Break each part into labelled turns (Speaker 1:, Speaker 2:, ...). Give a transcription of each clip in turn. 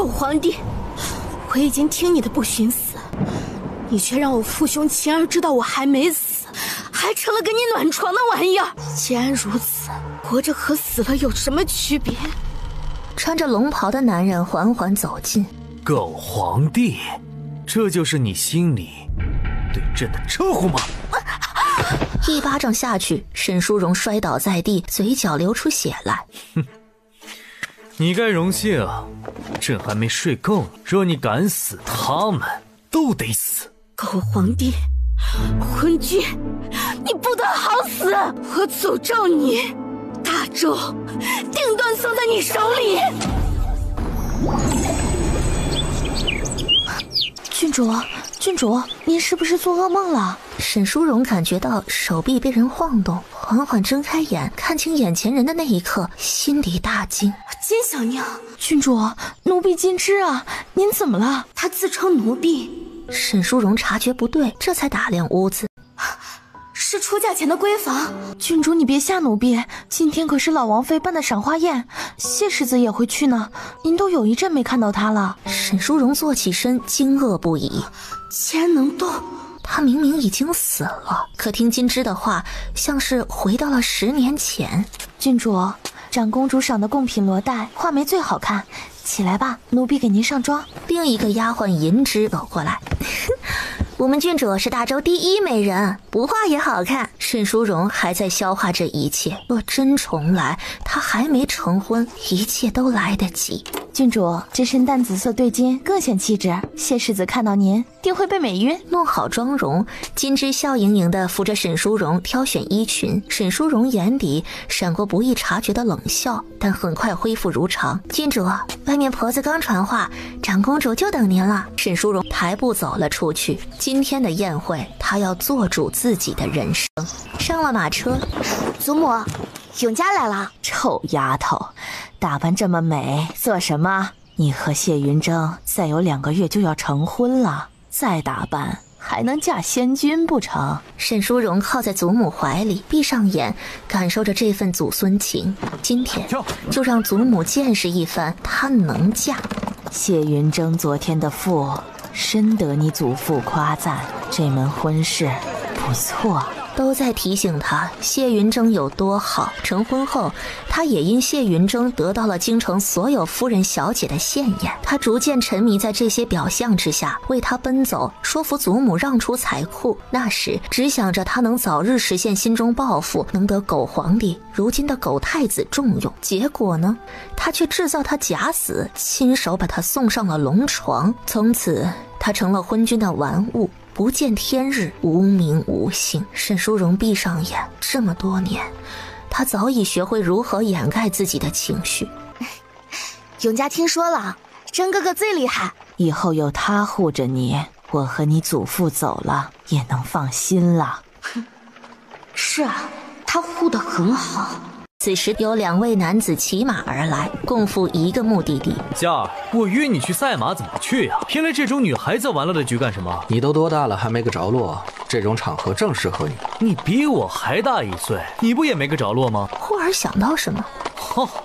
Speaker 1: 狗皇帝，我已经听你的不寻死，你却让我父兄秦儿知道我还没死，还成了跟你暖床的玩意儿。既然如此，活着和死了有什么区别？
Speaker 2: 穿着龙袍的男人缓缓走近。
Speaker 3: 狗皇帝，这就是你心里对朕的称呼吗？
Speaker 2: 一巴掌下去，沈淑荣摔倒在地，嘴角流出血来。
Speaker 3: 哼，你该荣幸，朕还没睡够。若你敢死，他们都得死。
Speaker 1: 狗皇帝，昏君，你不得好死！我诅咒你，大周定断送在你手里。
Speaker 4: 郡主，您是不是做噩梦了？
Speaker 2: 沈淑荣感觉到手臂被人晃动，缓缓睁开眼，看清眼前人的那一刻，心底大惊。
Speaker 1: 金小娘，
Speaker 4: 郡主，奴婢金枝啊，您怎么了？
Speaker 1: 她自称奴婢。
Speaker 2: 沈淑荣察觉不对，这才打量屋子。
Speaker 1: 是出嫁前的闺房。
Speaker 4: 郡主，你别吓奴婢，今天可是老王妃办的赏花宴，谢世子也会去呢。您都有一阵没看到他了。
Speaker 2: 沈淑荣坐起身，惊愕不已。
Speaker 1: 竟然能动！
Speaker 2: 他明明已经死了，可听金枝的话，像是回到了10年前。
Speaker 4: 郡主，长公主赏的贡品罗带，画眉最好看。起来吧，奴婢给您上妆。
Speaker 2: 另一个丫鬟银枝走过来。我们郡主是大周第1美人，不画也好看。沈淑荣还在消化这一切，若真重来，她还没成婚，一切都来得及。
Speaker 4: 郡主，这身淡紫色对襟更显气质，谢世子看到您定会被美晕。
Speaker 2: 弄好妆容，金枝笑盈盈地扶着沈淑荣挑选衣裙。沈淑荣眼底闪过不易察觉的冷笑，但很快恢复如常。郡主，外面婆子刚传话，长公主就等您了。沈淑荣抬步走了出去。今天的宴会，她要做主自己的人生。上了马车，
Speaker 1: 祖母，永嘉来了。
Speaker 4: 臭丫头，打扮这么美做什么？你和谢云峥再有2个月就要成婚了，再打扮还能嫁仙君不成？
Speaker 2: 沈淑荣靠在祖母怀里，闭上眼，感受着这份祖孙情。今天就让祖母见识一番，她能嫁。
Speaker 4: 谢云峥昨天的赋深得你祖父夸赞，这门婚事不错。
Speaker 2: 都在提醒他谢云峥有多好。成婚后，他也因谢云峥得到了京城所有夫人小姐的羡艳。他逐渐沉迷在这些表象之下，为他奔走，说服祖母让出财库。那时只想着他能早日实现心中抱负，能得狗皇帝如今的狗太子重用。结果呢，他却制造他假死，亲手把他送上了龙床。从此他成了昏君的玩物，不见天日，无名无姓。沈淑荣闭上眼，这么多年，她早已学会如何掩盖自己的情绪。
Speaker 1: 永嘉听说了，真哥哥最厉害，
Speaker 4: 以后有他护着你，我和你祖父走了也能放心了。
Speaker 1: 是啊，他护得很好。
Speaker 2: 此时有2位男子骑马而来，共赴一个目的地。
Speaker 3: 嘉儿，我约你去赛马，怎么不去呀？偏来这种女孩子玩乐的局干什么？
Speaker 5: 你都多大了还没个着落？这种场合正适合你。
Speaker 3: 你比我还大1岁，你不也没个着落吗？
Speaker 2: 忽而想到什么，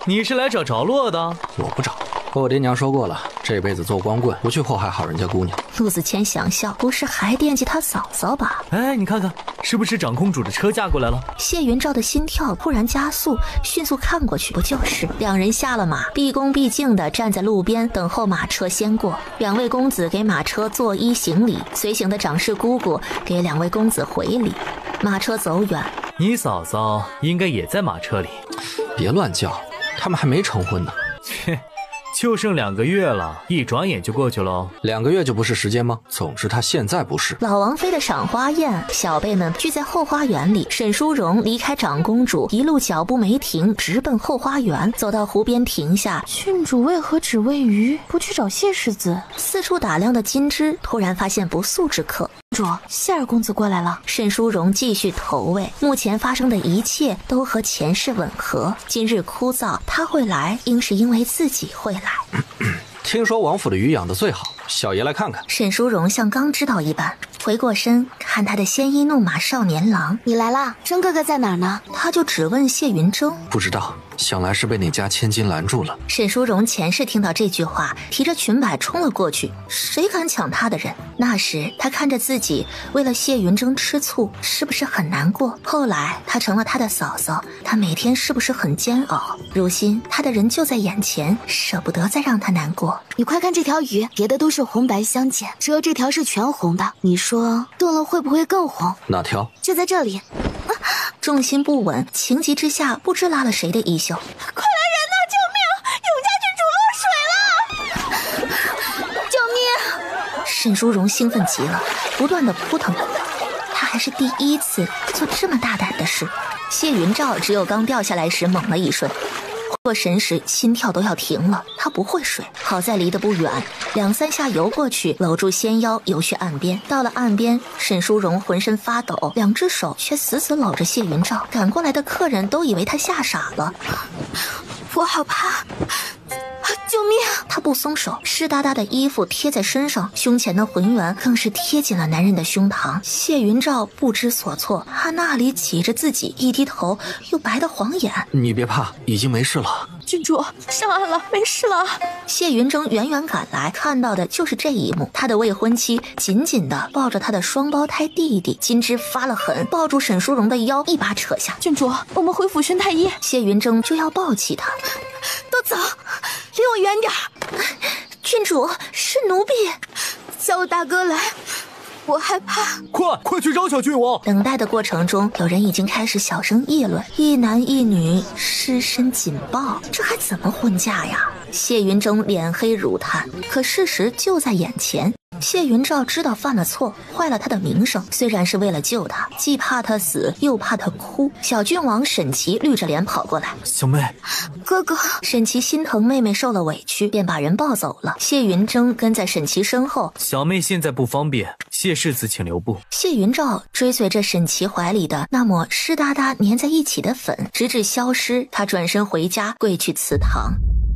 Speaker 3: 你是来找着落的？
Speaker 5: 我不找。我爹娘说过了，这辈子做光棍，不去祸害好人家姑娘。
Speaker 2: 陆子谦想笑，不是还惦记他嫂嫂吧？
Speaker 3: 哎，你看看，是不是长公主的车驾过来了？
Speaker 2: 谢云照的心跳突然加速，迅速看过去，不就是2人下了马，毕恭毕敬地站在路边等候马车先过。2位公子给马车作揖行礼，随行的长氏姑姑给2位公子回礼。马车走远，
Speaker 3: 你嫂嫂应该也在马车里。
Speaker 5: 别乱叫，他们还没成婚呢。
Speaker 3: 切，就剩2个月了，一转眼就过去了。
Speaker 5: 2个月就不是时间吗？总之他现在不是。
Speaker 2: 老王妃的赏花宴，小辈们聚在后花园里。沈淑荣离开长公主，一路脚步没停，直奔后花园。走到湖边停下，
Speaker 4: 郡主为何只喂鱼，不去找谢世子？
Speaker 2: 四处打量的金枝突然发现不速之客。
Speaker 4: 主，谢二公子过来了。
Speaker 2: 沈淑荣继续投喂，目前发生的一切都和前世吻合。今日枯燥，他会来，应是因为自己会来。
Speaker 5: 听说王府的鱼养得最好，小爷来看看。
Speaker 2: 沈淑荣像刚知道一般，回过身看他的鲜衣怒马少年郎。
Speaker 1: 你来啦，甄哥哥在哪儿呢？
Speaker 2: 他就只问谢云峥，
Speaker 5: 不知道，想来是被那家千金拦住了。
Speaker 2: 沈淑荣前世听到这句话，提着裙摆冲了过去，谁敢抢她的人？那时她看着自己为了谢云峥吃醋，是不是很难过？后来她成了他的嫂嫂，她每天是不是很煎熬？如今她的人就在眼前，舍不得再让她难过。
Speaker 1: 你快看这条鱼，别的都是红白相间，只有这条是全红的，你说炖了会不会更红？
Speaker 5: 哪条？
Speaker 1: 就在这里。
Speaker 2: 重心不稳，情急之下不知拉了谁的衣袖。
Speaker 1: 快来人呐！救命！永家郡主落水了！救命！
Speaker 2: 沈淑荣兴奋极了，不断的扑腾。她还是第一次做这么大胆的事。谢云照只有刚掉下来时猛了一瞬，过神时心跳都要停了。他不会水，好在离得不远，2、3下游过去，搂住纤腰游去岸边。到了岸边，沈淑荣浑身发抖，2只手却死死搂着谢云照。赶过来的客人都以为他吓傻了。
Speaker 1: 我好怕！救命！
Speaker 2: 他不松手，湿哒哒的衣服贴在身上，胸前的浑圆更是贴紧了男人的胸膛。谢云照不知所措，他那里挤着自己，一低头又白得晃眼。
Speaker 5: 你别怕，已经没事了。
Speaker 1: 郡主上岸了，没事了。
Speaker 2: 谢云峥远远赶来，看到的就是这一幕。他的未婚妻紧紧地抱着他的双胞胎弟弟，金枝发了狠，抱住沈淑荣的腰，一把扯下。
Speaker 1: 郡主，我们回府寻太医。
Speaker 2: 谢云峥就要抱起他，
Speaker 1: 都走，离我远点儿。
Speaker 2: 郡主，是奴婢。
Speaker 1: 叫我大哥来，我害怕。
Speaker 3: 快去找小郡王！
Speaker 2: 等待的过程中，有人已经开始小声议论：一男一女尸身紧抱，这还怎么婚嫁呀？谢云峥脸黑如炭，可事实就在眼前。谢云照知道犯了错，坏了他的名声，虽然是为了救他，既怕他死，又怕他哭。小郡王沈琦绿着脸跑过来：
Speaker 3: 小妹，
Speaker 1: 哥哥。
Speaker 2: 沈琦心疼妹妹受了委屈，便把人抱走了。谢云峥跟在沈琦身后。
Speaker 3: 小妹现在不方便，谢世子请留步。
Speaker 2: 谢云照追随着沈琦怀里的那抹湿哒哒粘在一起的粉，直至消失。他转身回家，跪去祠堂。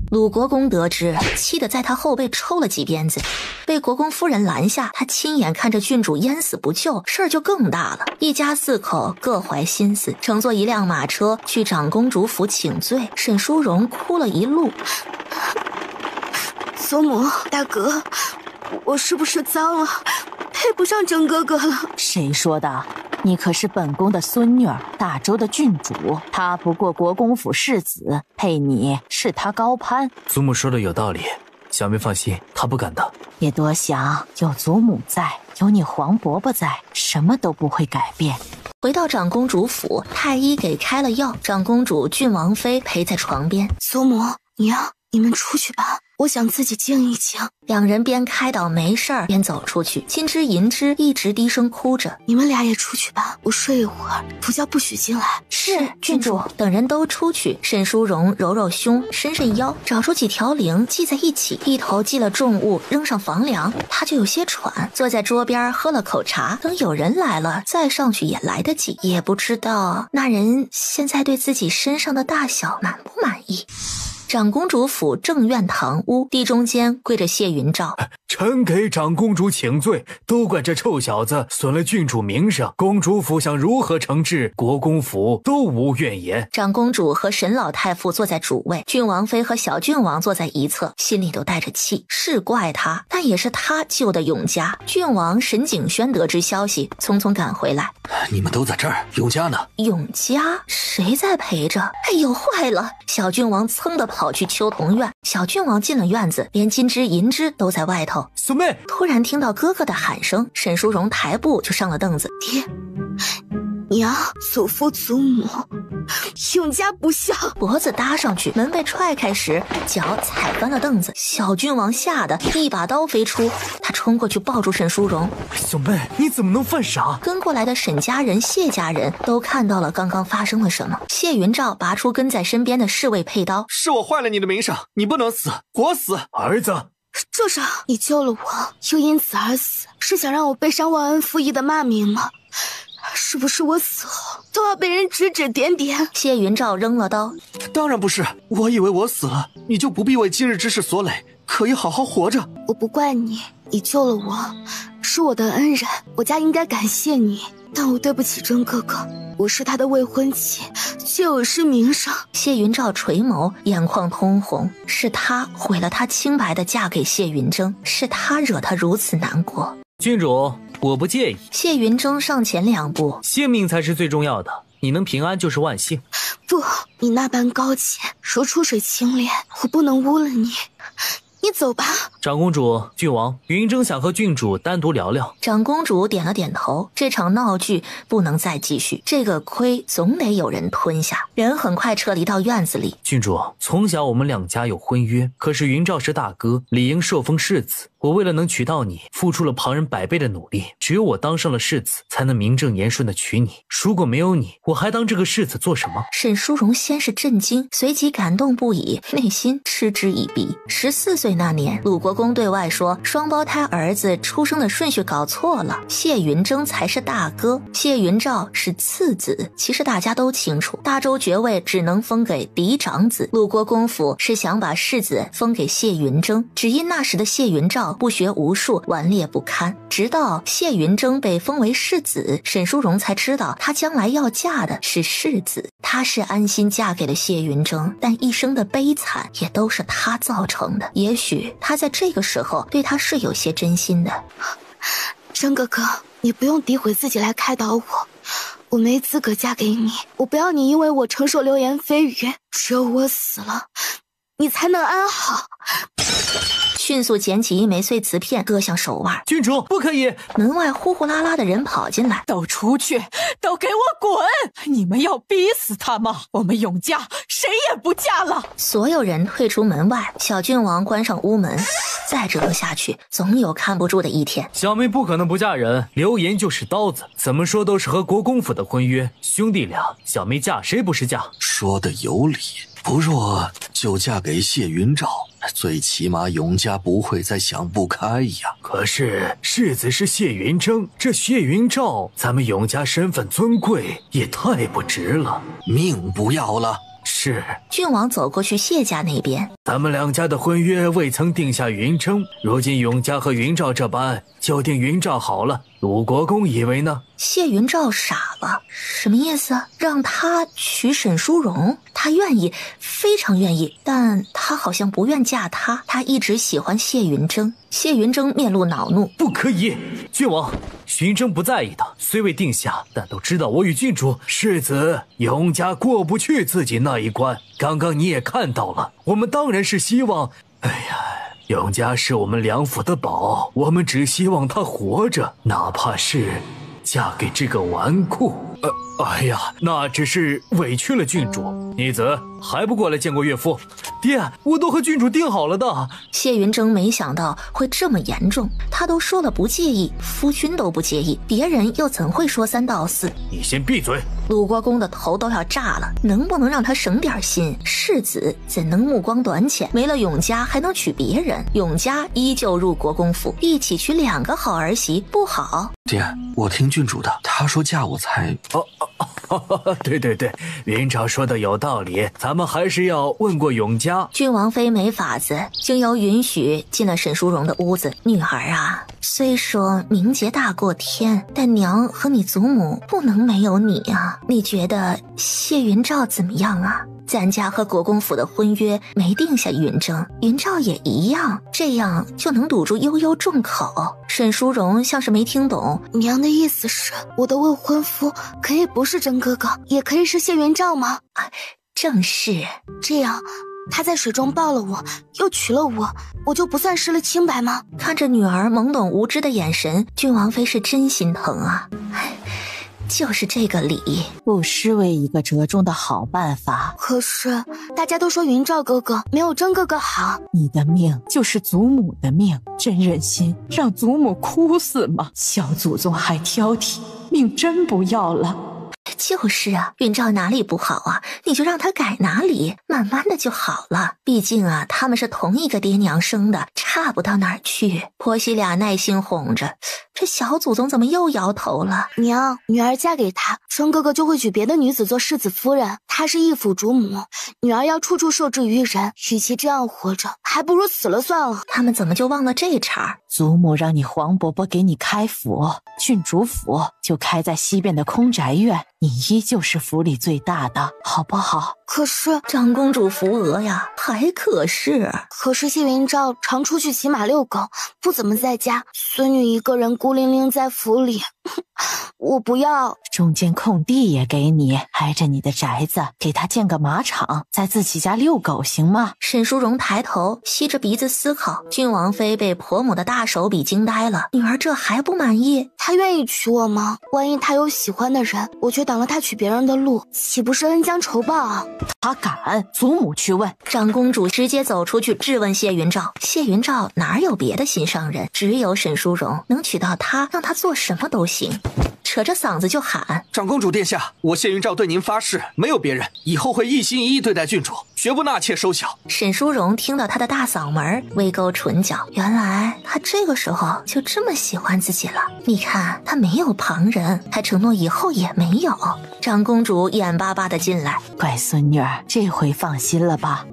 Speaker 2: 鲁国公得知，气得在他后背抽了几鞭子，被国公夫人拦下。他亲眼看着郡主淹死不救，事儿就更大了。一家4口各怀心思，乘坐一辆马车去长公主府请罪。沈淑荣哭了一路。
Speaker 1: 祖母，大哥，我是不是脏了？配不上甄哥哥了。
Speaker 4: 谁说的？你可是本宫的孙女儿，大周的郡主，她不过国公府世子，配你是她高攀。
Speaker 3: 祖母说的有道理，小妹放心，她不敢的。
Speaker 4: 别多想，有祖母在，有你黄伯伯在，什么都不会改变。
Speaker 2: 回到长公主府，太医给开了药，长公主郡王妃陪在床边。
Speaker 1: 祖母娘，你们出去吧，我想自己静一静。
Speaker 2: 两人边开导没事儿边走出去。金枝银枝一直低声哭着：
Speaker 1: 你们俩也出去吧，我睡一会儿，主教不许进来。
Speaker 2: 是郡主。等人都出去，沈淑荣揉揉胸，伸伸腰，找出几条铃系在一起，一头系了重物扔上房梁。他就有些喘，坐在桌边喝了口茶，等有人来了再上去也来得及。也不知道那人现在对自己身上的大小满不满意。长公主府正院堂屋，地中间跪着谢云照。
Speaker 3: 臣给长公主请罪，都怪这臭小子损了郡主名声。公主府想如何惩治，国公府都无怨言。
Speaker 2: 长公主和沈老太傅坐在主位，郡王妃和小郡王坐在一侧，心里都带着气。是怪他，但也是他救的永嘉。郡王沈景轩得知消息，匆匆赶回来。
Speaker 5: 你们都在这儿，永嘉呢？
Speaker 2: 永嘉？谁在陪着？哎呦，坏了！小郡王噌地跑去秋桐院。小郡王进了院子，连金枝银枝都在外头。
Speaker 3: 小妹，
Speaker 2: 突然听到哥哥的喊声，沈淑荣抬步就上了凳子。
Speaker 1: 爹娘，祖父祖母，永嘉不孝。
Speaker 2: 脖子搭上去，门被踹开时，脚踩翻了凳子。小郡王吓得一把刀飞出，他冲过去抱住沈淑荣。
Speaker 3: 小妹，你怎么能犯傻？
Speaker 2: 跟过来的沈家人、谢家人都看到了刚刚发生了什么。谢云照拔出跟在身边的侍卫佩刀。
Speaker 6: 是我坏了你的名声，你不能死，活死！
Speaker 3: 儿子，
Speaker 1: 住手！你救了我，又因此而死，是想让我背上忘恩负义的骂名吗？是不是我死后都要被人指指点点？
Speaker 2: 谢云照扔了刀。
Speaker 6: 当然不是，我以为我死了，你就不必为今日之事所累，可以好好活着。
Speaker 1: 我不怪你，你救了我，是我的恩人，我家应该感谢你。但我对不起甄哥哥，我是他的未婚妻，却有失名声。
Speaker 2: 谢云照垂眸，眼眶通红，是他毁了她清白的嫁给谢云峥，是他惹她如此难过。
Speaker 3: 郡主，我不介意。
Speaker 2: 谢云峥上前2步，
Speaker 3: 性命才是最重要的，你能平安就是万幸。
Speaker 1: 不，你那般高洁，如出水清莲，我不能污了你。你走吧。
Speaker 3: 长公主，郡王，云峥想和郡主单独聊聊。
Speaker 2: 长公主点了点头，这场闹剧不能再继续，这个亏总得有人吞下。人很快撤离到院子里。
Speaker 3: 郡主，从小我们两家有婚约，可是云照是大哥，理应受封世子。我为了能娶到你，付出了旁人100倍的努力，只有我当上了世子，才能名正言顺的娶你。如果没有你，我还当这个世子做什么？
Speaker 2: 沈淑荣先是震惊，随即感动不已，内心嗤之以鼻。14岁那年，鲁国公对外说双胞胎儿子出生的顺序搞错了，谢云峥才是大哥，谢云照是次子。其实大家都清楚，大周爵位只能封给嫡长子，鲁国公府是想把世子封给谢云峥，只因那时的谢云照不学无术，顽劣不堪。直到谢云峥被封为世子，沈淑荣才知道她将来要嫁的是世子。她是安心嫁给了谢云峥，但一生的悲惨也都是她造成的。也许她在这个时候对他是有些真心的。
Speaker 1: 峥哥哥，你不用诋毁自己来开导我，我没资格嫁给你，我不要你因为我承受流言蜚语，只有我死了，你才能安好。
Speaker 2: 迅速捡起一枚碎瓷片，搁向手腕。
Speaker 3: 郡主，不可以！
Speaker 2: 门外呼呼啦啦的人跑进来，
Speaker 7: 都出去，都给我滚！你们要逼死他吗？我们永家谁也不嫁了！
Speaker 2: 所有人退出门外，小郡王关上屋门。再折腾下去，总有看不住的一天。
Speaker 3: 小妹不可能不嫁人，流言就是刀子，怎么说都是和国公府的婚约，兄弟俩，小妹嫁谁不是嫁？
Speaker 6: 说的有理，不若就嫁给谢云照，最起码永家不会再想不开呀。
Speaker 3: 可是世子是谢云峥，这谢云照，咱们永家身份尊贵，也太不值了。
Speaker 6: 命不要了。
Speaker 3: 是。
Speaker 2: 郡王走过去谢家那边，
Speaker 3: 咱们两家的婚约未曾定下云峥，如今永家和云照这般，就定云照好了。鲁国公以为呢？
Speaker 2: 谢云照傻了，什么意思？让他娶沈淑荣？他愿意，非常愿意，但他好像不愿嫁他，他一直喜欢谢云峥。谢云峥面露恼怒，
Speaker 3: 不可以！郡王，云峥不在意的，虽未定下，但都知道我与郡主世子永家过不去自己那一关。刚刚你也看到了，我们当然是希望，哎呀，永家是我们梁府的宝，我们只希望他活着，哪怕是嫁给这个纨绔。哎呀，那只是委屈了郡主。逆子还不过来见过岳父？爹，我都和郡主定好了的。
Speaker 2: 谢云峥没想到会这么严重，他都说了不介意，夫君都不介意，别人又怎会说3道4？
Speaker 3: 你先闭嘴！
Speaker 2: 鲁国公的头都要炸了，能不能让他省点心？世子怎能目光短浅？没了永家还能娶别人？永家依旧入国公府，一起娶2个好儿媳不好？
Speaker 6: 爹，我听郡主的，他说嫁我才……
Speaker 3: 对对对，云长说的有道理，咱们还是要问过永家。
Speaker 2: 郡王妃没法子，经由允许进了沈淑荣的屋子。女儿啊，虽说名节大过天，但娘和你祖母不能没有你啊。你觉得谢云照怎么样啊？咱家和国公府的婚约没定下云峥，云照也一样，这样就能堵住悠悠众口。沈淑荣像是没听懂，
Speaker 1: 娘的意思是，我的未婚夫可以不是峥哥哥，也可以是谢云照吗？
Speaker 2: 正是。
Speaker 1: 这样，他在水中抱了我，又娶了我，我就不算失了清白吗？
Speaker 2: 看着女儿懵懂无知的眼神，郡王妃是真心疼啊。就是这个理，
Speaker 4: 不失为一个折中的好办法。
Speaker 1: 可是大家都说云照哥哥没有峥哥哥好，
Speaker 4: 你的命就是祖母的命，真忍心让祖母哭死吗？小祖宗还挑剔，命真不要了。
Speaker 2: 就是啊，云照哪里不好啊？你就让他改哪里，慢慢的就好了。毕竟啊，他们是同一个爹娘生的，差不到哪儿去。婆媳俩耐心哄着，这小祖宗怎么又摇头了？
Speaker 1: 娘，女儿嫁给他，生哥哥就会娶别的女子做世子夫人。他是一府主母，女儿要处处受制于人，与其这样活着，还不如死了算了。
Speaker 2: 他们怎么就忘了这茬？
Speaker 4: 祖母让你黄伯伯给你开府，郡主府就开在西边的空宅院，你依旧是府里最大的，好不好？
Speaker 1: 可是
Speaker 2: 长公主扶额呀，还可是
Speaker 1: 谢云照常出去骑马遛狗，不怎么在家，孙女一个人孤零零在府里，我不要。
Speaker 4: 中间空地也给你，挨着你的宅子，给他建个马场，在自己家遛狗行吗？
Speaker 2: 沈淑荣抬头吸着鼻子思考，郡王妃被婆母的大手笔惊呆了，女儿这还不满意？
Speaker 1: 他愿意娶我吗？万一他有喜欢的人，我却挡了他娶别人的路，岂不是恩将仇报啊？
Speaker 4: 他敢，祖母去问。
Speaker 2: 长公主直接走出去质问谢云照，谢云照哪有别的心上人，只有沈淑荣，能娶到她，让她做什么都行。扯着嗓子就喊：
Speaker 8: 长公主殿下，我谢云照对您发誓，没有别人，以后会一心一意对待郡主，绝不纳妾收小。
Speaker 2: 沈淑荣听到他的大嗓门，微勾唇角，原来他这个时候就这么喜欢自己了。你看他没有旁人，还承诺以后也没有。长公主眼巴巴的进来，
Speaker 4: 乖孙女儿，这回放心了吧？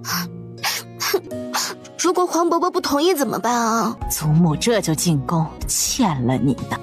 Speaker 1: 如果黄伯伯不同意怎么办啊？
Speaker 4: 祖母这就进宫，欠了你的。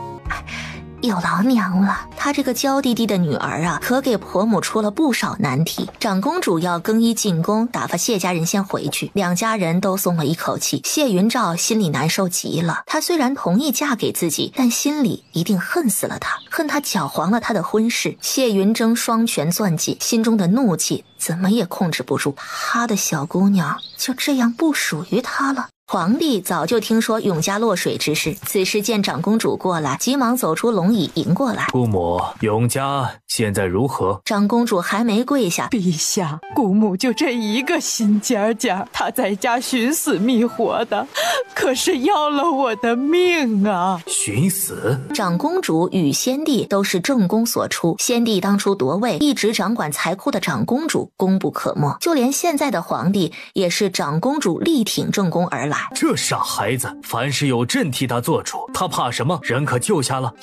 Speaker 2: 有劳娘了，她这个娇滴滴的女儿啊，可给婆母出了不少难题。长公主要更衣进宫，打发谢家人先回去，两家人都松了一口气。谢云照心里难受极了，她虽然同意嫁给自己，但心里一定恨死了他，恨他搅黄了他的婚事。谢云峥双拳攥紧，心中的怒气怎么也控制不住，他的小姑娘就这样不属于他了。皇帝早就听说永嘉落水之事，此时见长公主过来，急忙走出龙椅迎过来。
Speaker 3: 姑母，永嘉现在如何？
Speaker 2: 长公主还没跪下，
Speaker 7: 陛下，姑母就这一个心尖尖，她在家寻死觅活的，可是要了我的命啊！
Speaker 3: 寻死？
Speaker 2: 长公主与先帝都是正宫所出，先帝当初夺位，一直掌管财库的长公主功不可没，就连现在的皇帝也是长公主力挺正宫而来。
Speaker 3: 这傻孩子，凡事有朕替他做主，他怕什么？人可救下了。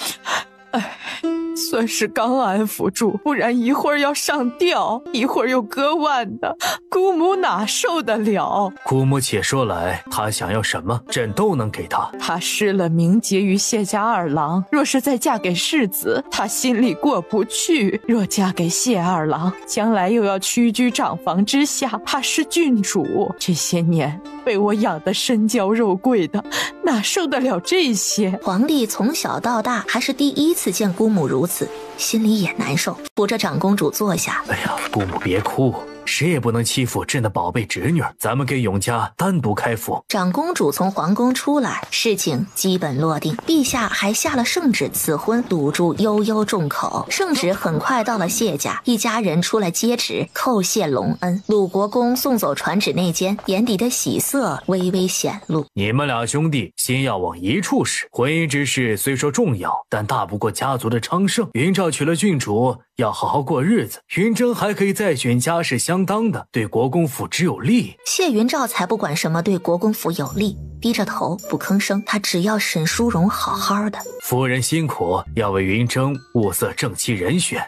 Speaker 7: 算是刚安抚住，不然一会儿要上吊，一会儿又割腕的，姑母哪受得了？
Speaker 3: 姑母且说来，他想要什么，朕都能给他。
Speaker 7: 他失了名节于谢家二郎，若是再嫁给世子，他心里过不去；若嫁给谢二郎，将来又要屈居长房之下，他是郡主，这些年被我养得身娇肉贵的，哪受得了这些？
Speaker 2: 皇帝从小到大还是第一次见姑母如此，心里也难受，扶着长公主坐下。
Speaker 3: 哎呀，姑母别哭，谁也不能欺负朕的宝贝侄女，咱们给永嘉单独开府。
Speaker 2: 长公主从皇宫出来，事情基本落定，陛下还下了圣旨，此婚堵住悠悠众口。圣旨很快到了谢家，一家人出来接旨，叩谢隆恩。鲁国公送走传旨内监，眼底的喜色微微显露。
Speaker 3: 你们俩兄弟心要往一处使，婚姻之事虽说重要，但大不过家族的昌盛。云照娶了郡主，要好好过日子，云峥还可以再选家世相当的，对国公府只有利。
Speaker 2: 谢云照才不管什么对国公府有利，低着头不吭声，他只要沈淑荣好好的。
Speaker 3: 夫人辛苦，要为云峥物色正妻人选。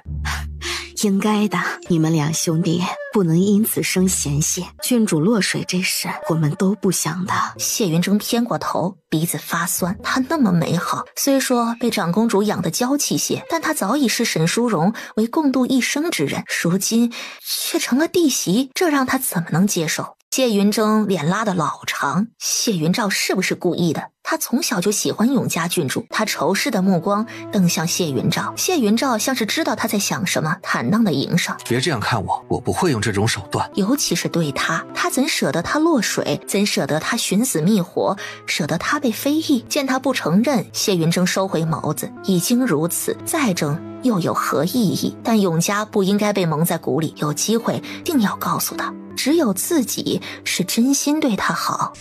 Speaker 1: 应该的，你们两兄弟不能因此生嫌隙。郡主落水这事，我们都不想的。
Speaker 2: 谢云峥偏过头，鼻子发酸。他那么美好，虽说被长公主养得娇气些，但他早已视沈淑荣为共度一生之人，如今却成了弟媳，这让他怎么能接受？谢云峥脸拉得老长，谢云照是不是故意的？他从小就喜欢永嘉郡主，他仇视的目光瞪向谢云照。谢云照像是知道他在想什么，坦荡地迎上。
Speaker 6: 别这样看我，我不会用这种手段。
Speaker 2: 尤其是对他怎舍得他落水，怎舍得他寻死觅活，舍得他被非议。见他不承认，谢云峥收回眸子，已经如此，再争又有何意义？但永嘉不应该被蒙在鼓里，有机会定要告诉他，只有自己是真心对他好。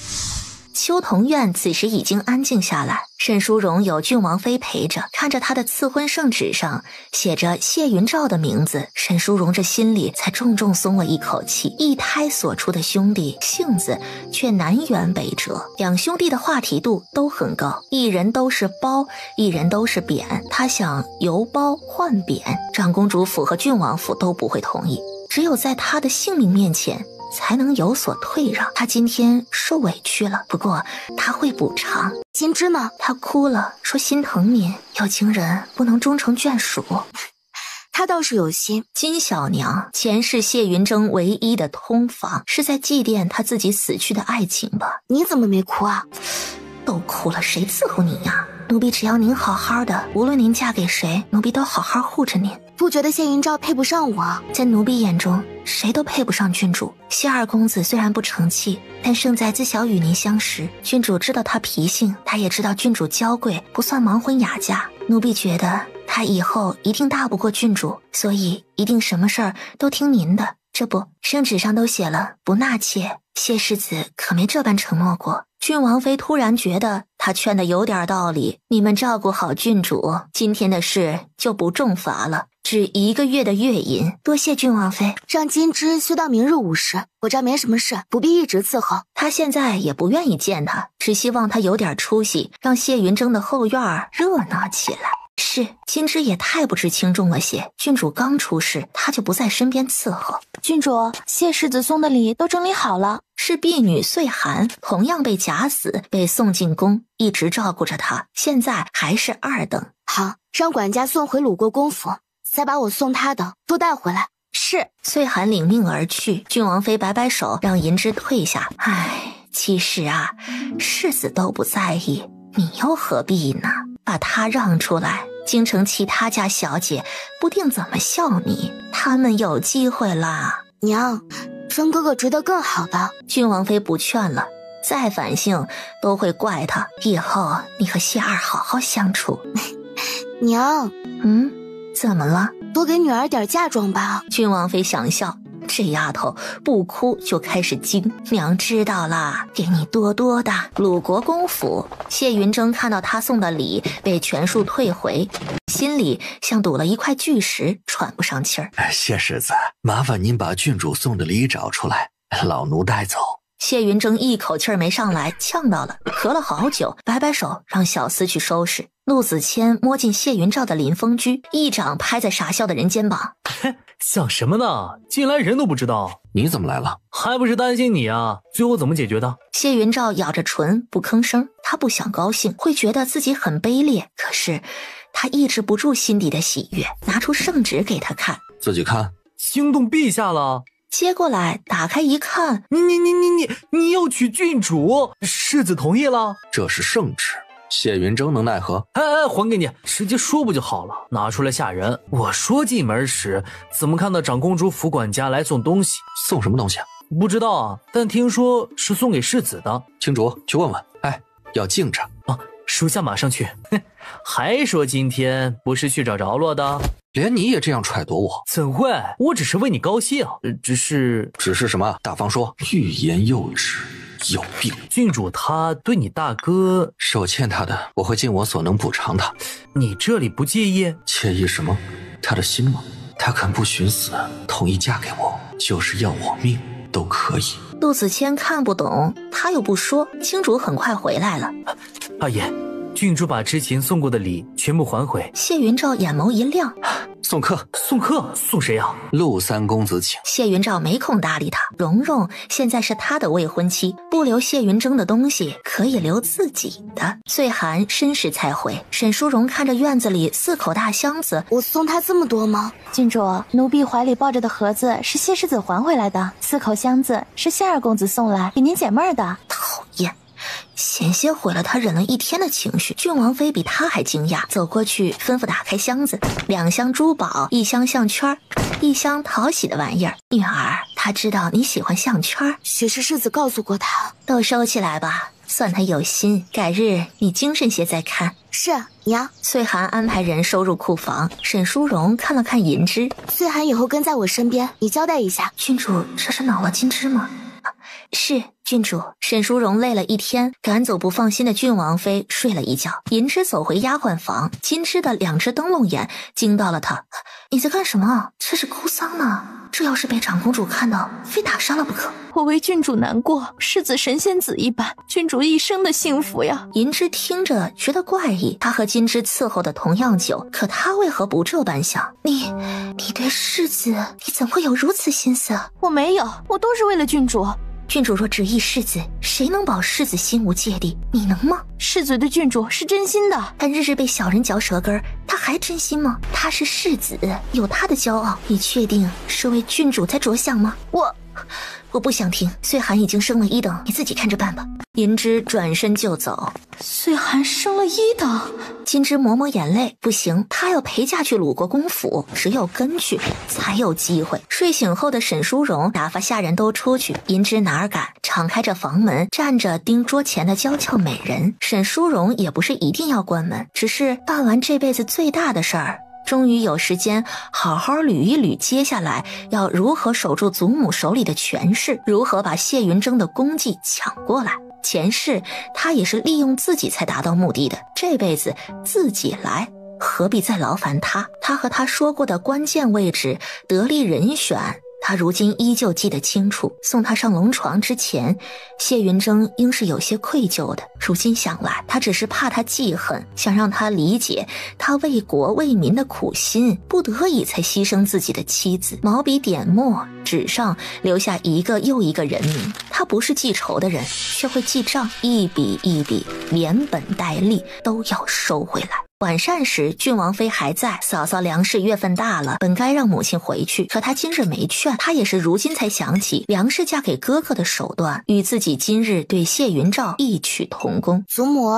Speaker 2: 秋桐院此时已经安静下来，沈淑荣有郡王妃陪着，看着她的赐婚圣旨上写着谢云照的名字，沈淑荣这心里才重重松了一口气。一胎所出的兄弟性子却南辕北辙，两兄弟的话题度都很高，一人都是褒，一人都是贬。他想由褒换贬，长公主府和郡王府都不会同意，只有在他的性命面前才能有所退让。他今天受委屈了，不过他会补偿。
Speaker 1: 金枝呢？
Speaker 2: 他哭了，说心疼你，有情人不能终成眷属。
Speaker 1: 他倒是有心。
Speaker 2: 金小娘前世谢云峥唯一的通房，是在祭奠他自己死去的爱情吧？
Speaker 1: 你怎么没哭啊？
Speaker 2: 都哭了，谁伺候你呀？奴婢只要您好好的，无论您嫁给谁，奴婢都好好护着您。
Speaker 1: 不觉得谢云照配不上我？
Speaker 2: 在奴婢眼中，谁都配不上郡主。谢二公子虽然不成器，但胜在自小与您相识，郡主知道他脾性，他也知道郡主娇贵，不算盲婚哑嫁。奴婢觉得他以后一定大不过郡主，所以一定什么事儿都听您的。这不，圣旨上都写了不纳妾，谢世子可没这般承诺过。郡王妃突然觉得他劝的有点道理，你们照顾好郡主，今天的事就不重罚了，只1个月的月银。多谢郡王妃，
Speaker 1: 让金枝休到明日午时，我这儿没什么事，不必一直伺候。
Speaker 2: 他现在也不愿意见他，只希望他有点出息，让谢云峥的后院热闹起来。是，金枝也太不知轻重了些。郡主刚出事，他就不在身边伺候。
Speaker 4: 郡主，谢世子送的礼都整理好了。
Speaker 2: 是婢女岁寒，同样被假死，被送进宫，一直照顾着她，现在还是2等。
Speaker 1: 好，让管家送回鲁国公府，再把我送他的都带回来。
Speaker 2: 是。岁寒领命而去，郡王妃摆摆手，让银枝退下。唉，其实啊，世子都不在意，你又何必呢？把他让出来，京城其他家小姐不定怎么笑你，他们有机会啦。
Speaker 1: 娘，春哥哥值得更好的。
Speaker 2: 郡王妃不劝了，再反省都会怪他。以后你和谢二好好相处。
Speaker 1: 娘，
Speaker 2: 怎么了？
Speaker 1: 多给女儿点嫁妆吧。
Speaker 2: 郡王妃想笑，这丫头不哭就开始惊。娘知道啦，给你多多的。鲁国公府，谢云峥看到他送的礼被全数退回，心里像堵了一块巨石，喘不上气儿。
Speaker 6: 谢世子，麻烦您把郡主送的礼找出来，老奴带走。
Speaker 2: 谢云峥一口气儿没上来，呛到了，咳了好久，摆摆手让小厮去收拾。陆子谦摸进谢云照的临风居，一掌拍在傻笑的人肩膀。
Speaker 3: 想什么呢？进来人都不知道。
Speaker 6: 你怎么来了？
Speaker 3: 还不是担心你啊，最后怎么解决的？
Speaker 2: 谢云照咬着唇不吭声，他不想高兴，会觉得自己很卑劣，可是他抑制不住心底的喜悦，拿出圣旨给他看。
Speaker 6: 自己看。
Speaker 3: 惊动陛下了。
Speaker 2: 接过来打开一看，
Speaker 3: 你要娶郡主，世子同意了？
Speaker 6: 这是圣旨，谢云峥能奈何？
Speaker 3: 还给你，直接说不就好了？拿出来吓人。我说进门时怎么看到长公主府管家来送东西？
Speaker 6: 送什么东西啊？
Speaker 3: 不知道啊，但听说是送给世子的。
Speaker 6: 青竹去问问。要敬着
Speaker 3: 啊，属下马上去。还说今天不是去找着落的？
Speaker 6: 连你也这样揣度我？
Speaker 3: 怎会？我只是为你高兴，只是
Speaker 6: 什么？大方说。欲言又止，有病。
Speaker 3: 郡主她对你大哥
Speaker 6: 是我欠他的，我会尽我所能补偿他。
Speaker 3: 你这里不介意？
Speaker 6: 介意什么？他的心吗？他肯不寻死，同意嫁给我，就是要我命都可以。
Speaker 2: 陆子谦看不懂，他又不说。青竹很快回来了。
Speaker 3: 阿爷，郡主把之前送过的礼全部还回。
Speaker 2: 谢云照眼眸一亮，
Speaker 6: 送客？
Speaker 3: 送谁啊？
Speaker 6: 陆三公子请。
Speaker 2: 谢云照没空搭理他。蓉蓉现在是他的未婚妻，不留谢云峥的东西，可以留自己的。岁寒申时才回。沈淑荣看着院子里4口大箱子，
Speaker 1: 我送他这么多吗？
Speaker 4: 郡主，奴婢怀里抱着的盒子是谢世子还回来的，4口箱子是谢二公子送来给您解闷儿的。
Speaker 2: 讨厌，险些毁了他忍了1天的情绪。郡王妃比他还惊讶，走过去吩咐打开箱子，2箱珠宝，1箱项圈，1箱讨喜的玩意儿。女儿，他知道你喜欢项圈，
Speaker 1: 许是世子告诉过他。
Speaker 2: 都收起来吧，算他有心，改日你精神些再看。
Speaker 1: 是娘。
Speaker 2: 岁寒安排人收入库房。沈淑荣看了看银枝，
Speaker 1: 岁寒以后跟在我身边，你交代一下。
Speaker 2: 郡主这是恼了金枝吗？是郡主。沈淑荣累了一天，赶走不放心的郡王妃，睡了一觉。银枝走回丫鬟房，金枝的2只灯笼眼惊到了她。你在干什么？这是哭丧呢，这要是被长公主看到，非打杀了不可。
Speaker 7: 我为郡主难过，世子神仙子一般，郡主一生的幸福呀。
Speaker 2: 银枝听着觉得怪异，他和金枝伺候的同样久，可他为何不这般想？你对世子，你怎会有如此心思？
Speaker 7: 我没有，我都是为了郡主。
Speaker 2: 郡主若执意世子，谁能保世子心无芥蒂？你能吗？
Speaker 7: 世子对郡主是真心的，
Speaker 2: 但日日被小人嚼舌根，他还真心吗？他是世子，有他的骄傲，你确定是为郡主在着想吗？我不想听，岁寒已经升了1等，你自己看着办吧。银枝转身就走。
Speaker 7: 岁寒升了1等，
Speaker 2: 金枝抹抹眼泪，不行，他要陪嫁去鲁国公府，只有跟去才有机会。睡醒后的沈淑荣打发下人都出去，银枝哪儿敢，敞开着房门，站着盯桌前的娇俏美人。沈淑荣也不是一定要关门，只是办完这辈子最大的事儿，终于有时间好好捋一捋接下来要如何守住祖母手里的权势，如何把谢云峥的功绩抢过来。前世他也是利用自己才达到目的的，这辈子自己来，何必再劳烦他？他和他说过的关键位置、得力人选，他如今依旧记得清楚。送他上龙床之前，谢云峥应是有些愧疚的。如今想来，他只是怕他记恨，想让他理解他为国为民的苦心，不得已才牺牲自己的妻子。毛笔点墨，纸上留下一个又一个人名。他不是记仇的人，却会记账，一笔一笔，连本带利都要收回来。晚膳时，郡王妃还在。嫂嫂梁氏月份大了，本该让母亲回去，可她今日没劝。她也是如今才想起梁氏嫁给哥哥的手段，与自己今日对谢云照异曲同工。
Speaker 1: 祖母，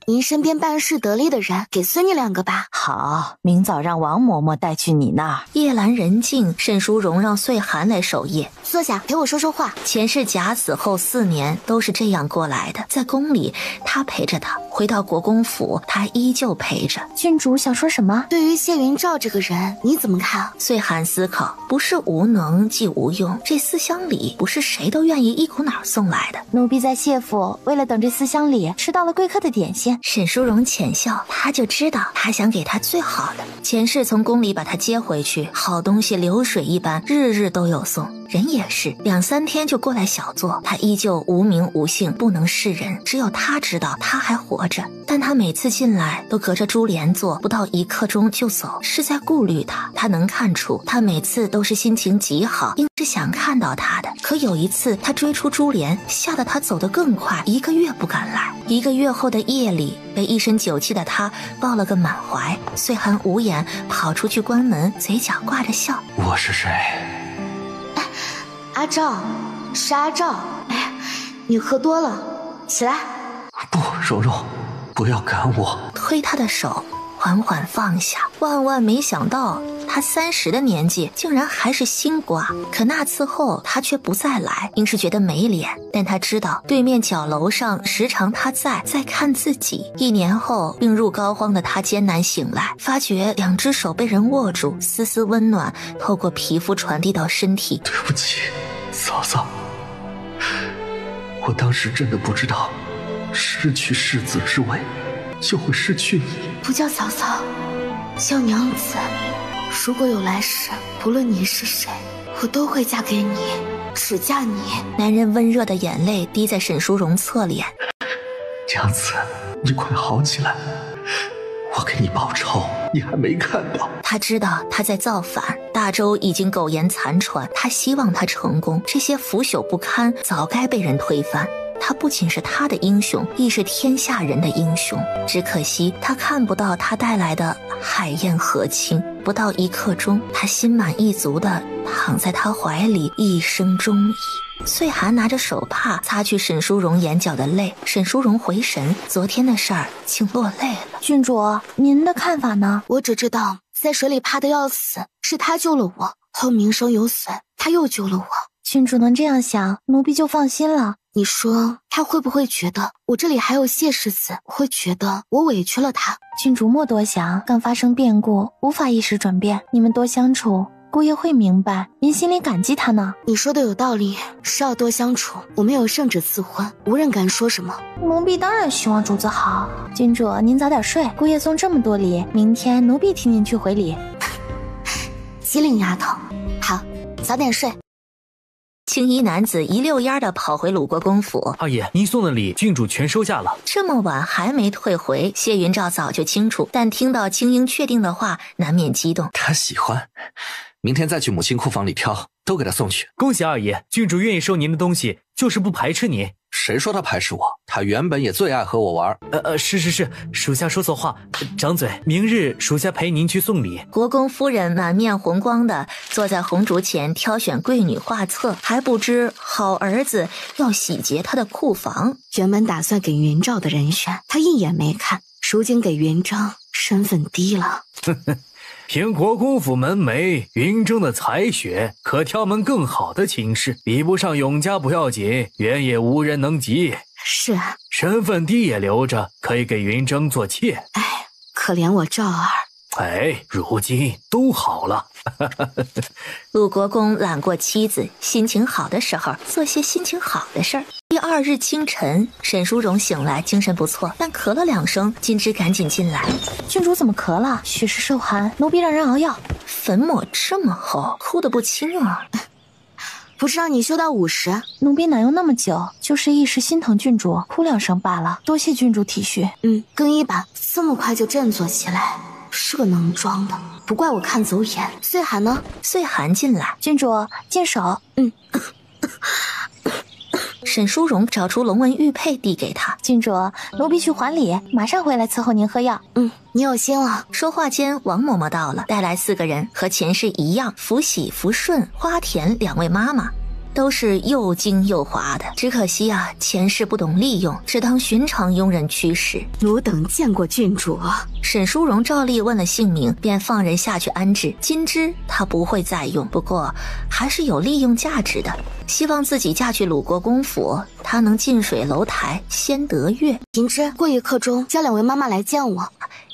Speaker 1: 您身边办事得力的人，给孙女2个吧。
Speaker 7: 好，明早让王嬷嬷带去你那儿。
Speaker 2: 夜阑人静，沈淑荣让岁寒来守夜。
Speaker 1: 坐下，陪我说说话。
Speaker 2: 前世甲死后4年都是这样过来的，在宫里他陪着他，回到国公府他依旧陪着。
Speaker 1: 郡主想说什么？对于谢云照这个人，你怎么看？
Speaker 2: 岁寒思考，不是无能即无用，这4箱礼不是谁都愿意一股脑送来的。
Speaker 1: 奴婢在谢府为了等这4箱礼，吃到了贵客的点心。
Speaker 2: 沈淑荣浅笑，他就知道他想给他最好的。前世从宫里把他接回去，好东西流水一般，日日都有送。人也是2、3天就过来小坐，他依旧无名无姓，不能示人，只有他知道他还活着。但他每次进来都隔着珠帘坐，不到1刻钟就走，是在顾虑他。他能看出他每次都是心情极好，应是想看到他的。可有一次他追出珠帘，吓得他走得更快，1个月不敢来。1个月后的夜里，被一身酒气的他抱了个满怀。岁寒无言跑出去关门，嘴角挂着笑。
Speaker 6: 我是谁？
Speaker 1: 阿照，是阿照。哎，你喝多了，起来。
Speaker 6: 不，蓉蓉，不要赶我。
Speaker 2: 推他的手缓缓放下。万没想到他30的年纪竟然还是新瓜。可那次后他却不再来，应是觉得没脸。但他知道对面角楼上时常他在看自己。1年后病入膏肓的他艰难醒来，发觉2只手被人握住，丝丝温暖透过皮肤传递到身体。
Speaker 6: 对不起，嫂嫂，我当时真的不知道失去世子之位就会失去你。
Speaker 1: 不叫嫂嫂，叫娘子。如果有来世，不论你是谁，我都会嫁给你，只嫁你。
Speaker 2: 男人温热的眼泪滴在沈淑荣侧脸。
Speaker 6: 娘子，你快好起来，我给你报仇，你还没看到。
Speaker 2: 他知道他在造反，大周已经苟延残喘，他希望他成功，这些腐朽不堪早该被人推翻。他不仅是他的英雄，亦是天下人的英雄。只可惜他看不到他带来的海晏河清。不到1刻钟，他心满意足地躺在他怀里，一生终矣。岁寒拿着手帕擦去沈淑荣眼角的泪。沈淑荣回神，昨天的事儿竟落泪了。
Speaker 1: 郡主，您的看法呢？我只知道在水里怕得要死，是他救了我，后名声有损，他又救了我。郡主能这样想，奴婢就放心了。你说他会不会觉得我这里还有谢世子，会觉得我委屈了他？郡主莫多想，刚发生变故，无法一时转变。你们多相处，
Speaker 4: 姑爷会明白，您心里感激他呢。
Speaker 1: 你说的有道理，是要多相处。我们有圣旨赐婚，无人敢说什么。
Speaker 4: 奴婢当然希望主子好。郡主，您早点睡，姑爷送这么多礼，明天奴婢替您去回礼。
Speaker 1: 机灵丫头，好，早点睡。
Speaker 2: 青衣男子一溜烟的跑回鲁国公府。
Speaker 3: 二爷，您送的礼，郡主全收下了。
Speaker 2: 这么晚还没退回，谢云照早就清楚，但听到青英确定的话，难免激动。
Speaker 8: 他喜欢，明天再去母亲库房里挑，都给他送去。
Speaker 3: 恭喜二爷，郡主愿意收您的东西，就是不排斥您。
Speaker 8: 谁说他排斥我？他原本也最爱和我玩。
Speaker 3: 是，属下说错话，掌嘴。明日属下陪您去送礼。
Speaker 2: 国公夫人满面红光的坐在红烛前挑选贵女画册，还不知好儿子要洗劫他的库房。
Speaker 1: 原本打算给云照的人选，他一眼没看，如今给云峥，身份低了。
Speaker 3: 凭国公府门楣，云峥的才学，可挑门更好的亲事，比不上永嘉不要紧，原也无人能及。
Speaker 1: 是啊，
Speaker 3: 身份低也留着，可以给云峥做妾。
Speaker 1: 哎，可怜我照儿。
Speaker 3: 哎，如今都好了。
Speaker 2: 鲁国公揽过妻子，心情好的时候做些心情好的事儿。第二日清晨，沈淑荣醒来，精神不错，但咳了2声。金枝赶紧进来，
Speaker 4: 郡主怎么咳了？许是受寒，奴婢让人熬药。
Speaker 2: 粉末这么厚，哭得不轻啊。
Speaker 1: 不是让你休到50？
Speaker 4: 奴婢哪用那么久，就是一时心疼郡主，哭2声罢了。多谢郡主体恤。
Speaker 1: 更衣吧，这么快就振作起来，是个能装的，不怪我看走眼。岁寒呢？
Speaker 2: 岁寒进来，
Speaker 4: 郡主净手。
Speaker 2: 沈淑荣找出龙纹玉佩递给他，
Speaker 4: 郡主，奴婢去还礼，马上回来伺候您喝药。
Speaker 1: 你有心了。
Speaker 2: 说话间，王嬷嬷到了，带来4个人，和前世一样，福喜、福顺、花田2位妈妈。都是又精又滑的，只可惜啊，前世不懂利用，只当寻常佣人驱使。
Speaker 1: 奴等见过郡主。
Speaker 2: 沈淑荣照例问了姓名，便放人下去安置。金枝他不会再用，不过还是有利用价值的。希望自己嫁去鲁国公府，他能近水楼台先得月。
Speaker 1: 金枝，过1刻钟叫2位妈妈来见我。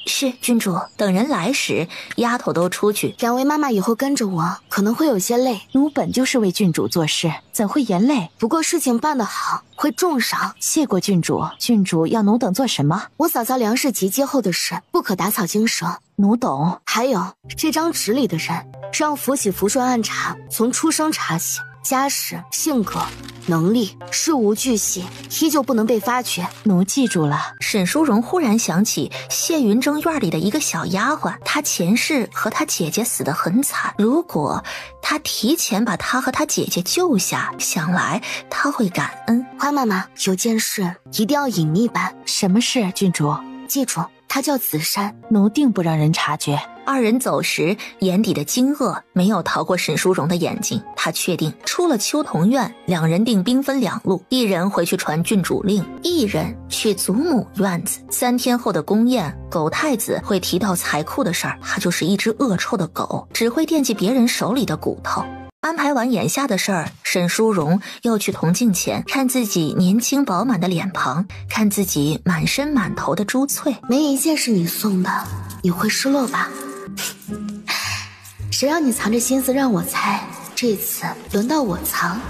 Speaker 2: 是，郡主。等人来时，丫头都出去。
Speaker 1: 2位妈妈以后跟着我，可能会有些累。
Speaker 4: 奴本就是为郡主做事，怎会言累？
Speaker 1: 不过事情办得好，会重赏。
Speaker 4: 谢过郡主。郡主要奴等做什么？
Speaker 1: 我嫂嫂粮食集结后的事，不可打草惊蛇。
Speaker 4: 奴懂。
Speaker 1: 还有这张纸里的人，让福喜福顺按查，从出生查起。家世、性格、能力，事无巨细，依旧不能被发觉。
Speaker 4: 奴记住了。
Speaker 2: 沈淑荣忽然想起谢云峥院里的一个小丫鬟，她前世和她姐姐死得很惨，如果她提前把她和她姐姐救下，想来她会感恩。
Speaker 1: 花妈妈，有件事一定要隐秘办。
Speaker 4: 什么事，郡主？
Speaker 1: 记住，她叫紫珊，
Speaker 4: 奴定不让人察觉。
Speaker 2: 2人走时，眼底的惊愕没有逃过沈淑荣的眼睛。他确定出了秋桐院，2人定兵分2路，一人回去传郡主令，一人去祖母院子。3天后的宫宴，狗太子会提到财库的事儿，他就是一只恶臭的狗，只会惦记别人手里的骨头。安排完眼下的事儿，沈淑荣又去铜镜前看自己年轻饱满的脸庞，看自己满身满头的珠翠。
Speaker 1: 没一件是你送的，你会失落吧？谁让你藏着心思让我猜，这次轮到我藏。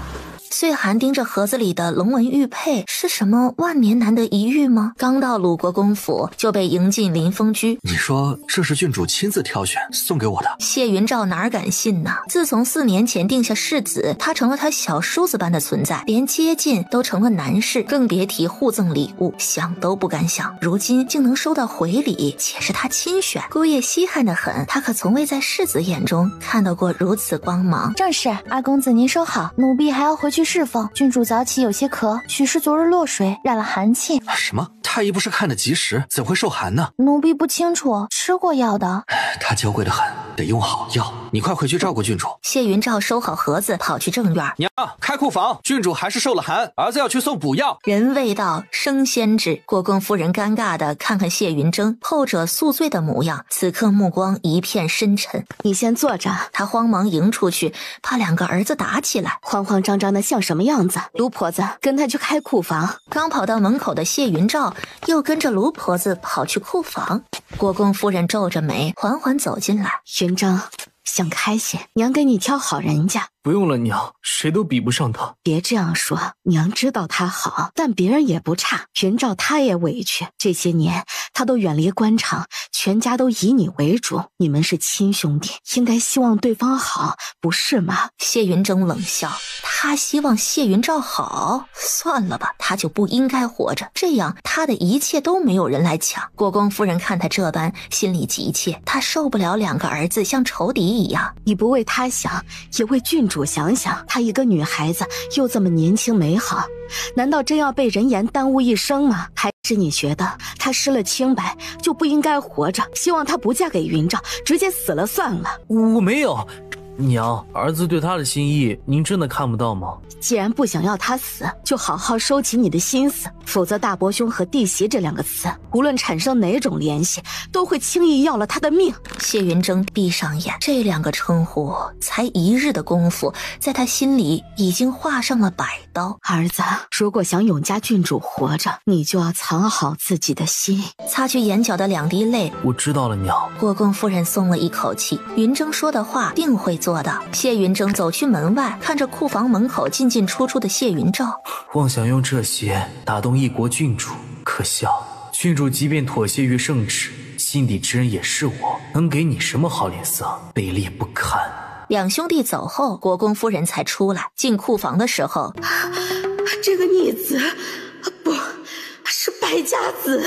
Speaker 2: 岁寒盯着盒子里的龙纹玉佩，是什么万年难得一遇吗？刚到鲁国公府就被迎进临风居。
Speaker 8: 你说这是郡主亲自挑选送给我的？
Speaker 2: 谢云照哪敢信呢？自从4年前定下世子，他成了他小叔子般的存在，连接近都成了难事，更别提互赠礼物，想都不敢想。如今竟能收到回礼，且是他亲选，姑爷稀罕得很。他可从未在世子眼中看到过如此光芒。
Speaker 4: 正是，二公子您收好，奴婢还要回去侍奉。郡主早起有些咳，许是昨日落水染了寒气。
Speaker 8: 什么？太医不是看得及时，怎会受寒呢？
Speaker 4: 奴婢不清楚，吃过药的。
Speaker 8: 他娇贵得很，得用好药。你快回去照顾郡主。
Speaker 2: 谢云照收好盒子，跑去正院。
Speaker 8: 娘，开库房，郡主还是受了寒，儿子要去送补药。
Speaker 2: 人未到，升仙至。国公夫人尴尬地看看谢云峥，后者宿醉的模样，此刻目光一片深沉。
Speaker 1: 你先坐着。
Speaker 2: 他慌忙迎出去，怕2个儿子打起来，
Speaker 1: 慌慌张张的像什么样子？卢婆子，跟他去开库房。
Speaker 2: 刚跑到门口的谢云照又跟着卢婆子跑去库房。国公夫人皱着眉，缓缓走进来。
Speaker 1: 云峥，想开些，娘给你挑好人家。
Speaker 3: 不用了，娘，谁都比不上他。
Speaker 1: 别这样说，娘知道他好，但别人也不差。云照他也委屈，这些年他都远离官场，全家都以你为主，你们是亲兄弟，应该希望对方好，不是吗？
Speaker 2: 谢云峥冷笑，他希望谢云照好？算了吧，他就不应该活着，这样他的一切都没有人来抢。国公夫人看他这般，心里急切，他受不了两个儿子像仇敌一样。
Speaker 1: 你不为他想，也为郡主想想，她一个女孩子又这么年轻美好，难道真要被人言耽误一生吗？还是你觉得她失了清白就不应该活着，希望她不嫁给云照，直接死了算了？
Speaker 3: 我没有，娘，儿子对她的心意您真的看不到吗？
Speaker 1: 既然不想要他死，就好好收起你的心思，否则大伯兄和弟媳这两个词，无论产生哪种联系，都会轻易要了他的命。
Speaker 2: 谢云峥闭上眼，这两个称呼才一日的功夫，在他心里已经划上了100刀。
Speaker 1: 儿子，如果想永嘉郡主活着，你就要藏好自己的心。
Speaker 2: 擦去眼角的2滴泪，
Speaker 3: 我知道了，娘。
Speaker 2: 国公夫人松了一口气，云峥说的话定会做到。谢云峥走去门外，看着库房门口进进出出的谢云照，
Speaker 3: 妄想用这些打动一国郡主，可笑。郡主即便妥协于圣旨，心底之人也是我，能给你什么好脸色？卑劣不堪。
Speaker 2: 两兄弟走后，国公夫人才出来。进库房的时候，
Speaker 1: 这个逆子，不是败家子。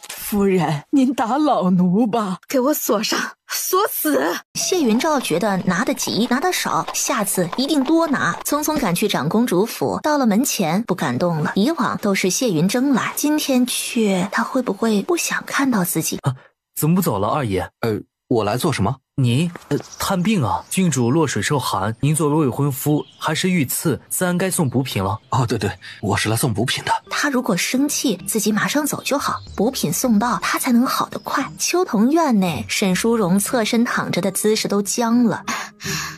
Speaker 7: 夫人，您打老奴吧，
Speaker 1: 给我锁上，锁死。
Speaker 2: 谢云照觉得拿得急拿得少，下次一定多拿，匆匆赶去长公主府。到了门前不敢动了，以往都是谢云峥来，今天却他会不会不想看到自己？
Speaker 3: 怎么不走了，二爷？
Speaker 8: 我来做什么？
Speaker 3: 您探病啊，郡主落水受寒，您作为未婚夫还是御赐，自然该送补品了。
Speaker 8: 哦，对对，我是来送补品的。
Speaker 2: 他如果生气，自己马上走就好，补品送到，他才能好得快。秋桐院内，沈淑荣侧身躺着的姿势都僵了。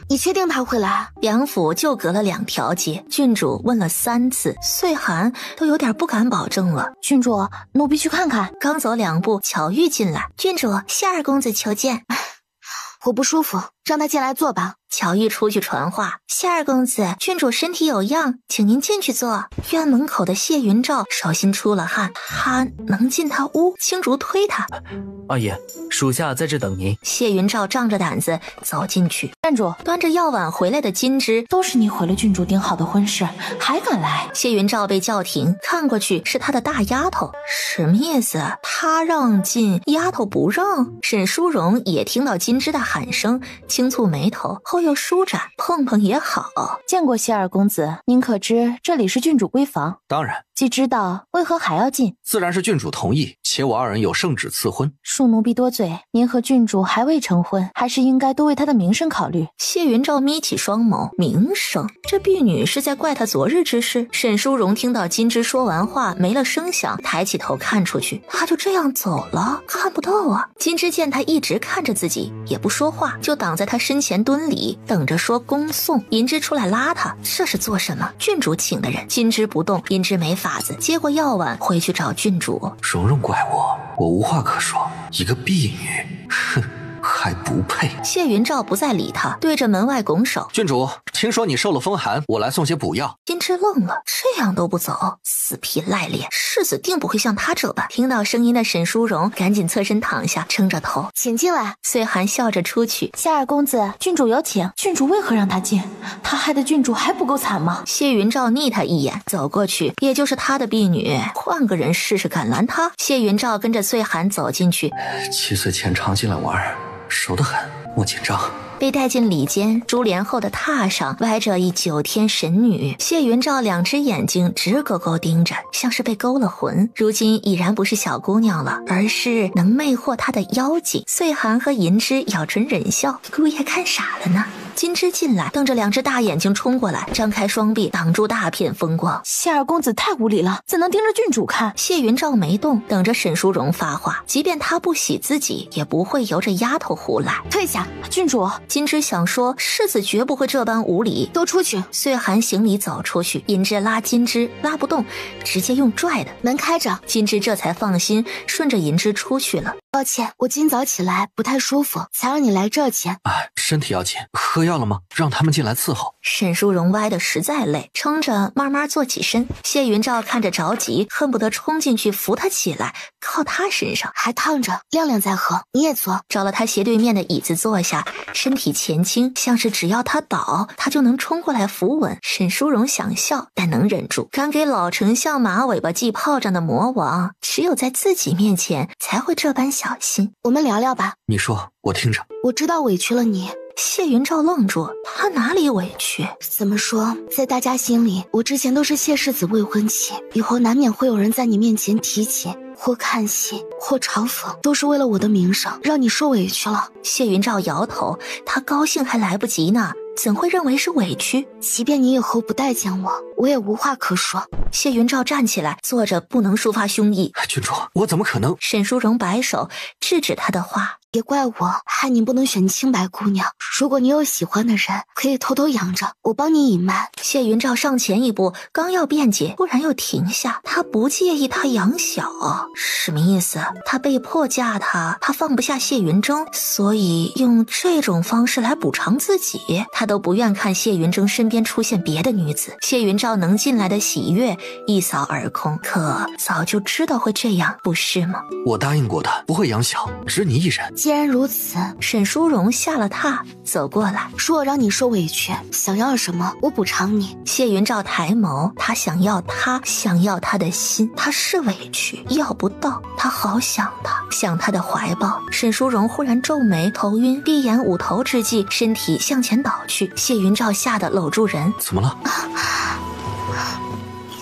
Speaker 1: 你确定他会来？
Speaker 2: 梁府就隔了2条街，郡主问了3次，穗寒都有点不敢保证了。
Speaker 1: 郡主，奴婢去看看。
Speaker 2: 刚走2步，巧玉进来，郡主，谢二公子求见。
Speaker 1: 我不舒服，让他进来坐吧。
Speaker 2: 巧玉出去传话，谢二公子，郡主身体有恙，请您进去坐。院门口的谢云照手心出了汗，他能进他屋？青竹推他。
Speaker 3: 二爷，属下在这等您。
Speaker 2: 谢云照仗着胆子走进去。
Speaker 1: 站住！
Speaker 2: 端着药碗回来的金枝，
Speaker 1: 都是你毁了郡主定好的婚事，还敢来？
Speaker 2: 谢云照被叫停，看过去是他的大丫头，什么意思？他让进，丫头不让？沈淑荣也听到金枝的喊声，轻蹙眉头，后又舒展。碰碰也好。
Speaker 1: 见过谢二公子，您可知这里是郡主闺房？
Speaker 8: 当然。
Speaker 1: 既知道，为何还要进？
Speaker 8: 自然是郡主同意，且我2人有圣旨赐婚。
Speaker 1: 恕奴婢多嘴，您和郡主还未成婚，还是应该多为她的名声考虑。
Speaker 2: 谢云照眯起双眸，名声？这婢女是在怪他昨日之事？沈淑荣听到金枝说完话，没了声响，抬起头看出去，他就这样走了，看不到啊。金枝见他一直看着自己，也不说话，就挡在他身前蹲礼，等着说恭送。银枝出来拉他，这是做什么？郡主请的人。金枝不动，银枝没法子，接过药碗回去找郡主。
Speaker 8: 蓉蓉怪我无话可说，一个婢女，哼，还不配。
Speaker 2: 谢云照不再理他，对着门外拱手。
Speaker 8: 郡主，听说你受了风寒，我来送些补药。
Speaker 2: 金枝愣了，这样都不走，死皮赖脸，世子定不会像他这般。听到声音的沈淑荣赶紧侧身躺下，撑着头，
Speaker 1: 请进来。
Speaker 2: 穗寒笑着出去。
Speaker 1: 谢二公子，郡主有请。郡主为何让他进？他害得郡主还不够惨吗？
Speaker 2: 谢云照睨他一眼，走过去，也就是他的婢女，换个人试试敢拦他？谢云照跟着穗寒走进去。
Speaker 6: 7岁前常进来玩，熟得很，莫紧张。
Speaker 2: 被带进里间，珠帘后的榻上歪着一9天神女。谢云照2只眼睛直勾勾盯着，像是被勾了魂。如今已然不是小姑娘了，而是能魅惑她的妖精。穗寒和银枝咬唇忍笑，姑爷看傻了呢。金枝进来，瞪着2只大眼睛冲过来，张开双臂挡住大片风光。
Speaker 7: 谢二公子太无礼了，怎能盯着郡主看？
Speaker 2: 谢云照没动，等着沈淑容发话。即便他不喜自己，也不会由着丫头胡来。
Speaker 1: 退下，
Speaker 7: 郡主。
Speaker 2: 金枝想说世子绝不会这般无礼，
Speaker 1: 都出去。
Speaker 2: 岁寒行礼走出去，银枝拉金枝拉不动，直接用拽的。
Speaker 1: 门开着，
Speaker 2: 金枝这才放心，顺着银枝出去了。
Speaker 1: 抱歉，我今早起来不太舒服，才让你来这前。
Speaker 8: 身体要紧，喝药了吗？让他们进来伺候。
Speaker 2: 沈淑容歪得实在累，撑着慢慢坐起身。谢云照看着着急，恨不得冲进去扶他起来，靠他身上。
Speaker 1: 还烫着，亮亮在喝，你也坐。
Speaker 2: 找了他斜对面的椅子坐下，身体前倾，像是只要他倒，他就能冲过来扶稳。沈淑容想笑，但能忍住。敢给老丞相马尾巴系炮仗的魔王，只有在自己面前才会这般小心。
Speaker 1: 我们聊聊吧。
Speaker 8: 你说，我听着。
Speaker 1: 我知道委屈了你。
Speaker 2: 谢云照愣住，他哪里委屈？
Speaker 1: 怎么说，在大家心里，我之前都是谢世子未婚妻，以后难免会有人在你面前提起，或看戏，或嘲讽，都是为了我的名声，让你受委屈了。
Speaker 2: 谢云照摇头，他高兴还来不及呢，怎会认为是委屈？
Speaker 1: 即便你以后不待见我，我也无话可说。
Speaker 2: 谢云照站起来，坐着不能抒发胸臆。
Speaker 8: 郡主，我怎么可能？
Speaker 2: 沈淑容摆手制止他的话。
Speaker 1: 别怪我，害你不能选清白姑娘。如果你有喜欢的人，可以偷偷养着，我帮你隐瞒。
Speaker 2: 谢云照上前一步，刚要辩解，突然又停下。他不介意他养小，什么意思？他被迫嫁他放不下谢云峥，所以用这种方式来补偿自己。他都不愿看谢云峥身边出现别的女子。谢云照能进来的喜悦一扫而空，可早就知道会这样，不是吗？
Speaker 8: 我答应过的，不会养小，只你一人。
Speaker 1: 既然如此，
Speaker 2: 沈淑容下了榻，走过来，
Speaker 1: 说我让你受委屈，想要什么我补偿你。
Speaker 2: 谢云照抬眸，他想要他的心，他是委屈，要不到，他好想他，想他的怀抱。沈淑容忽然皱眉，头晕，闭眼捂头之际，身体向前倒去。谢云照吓得搂住人，
Speaker 8: 怎么了？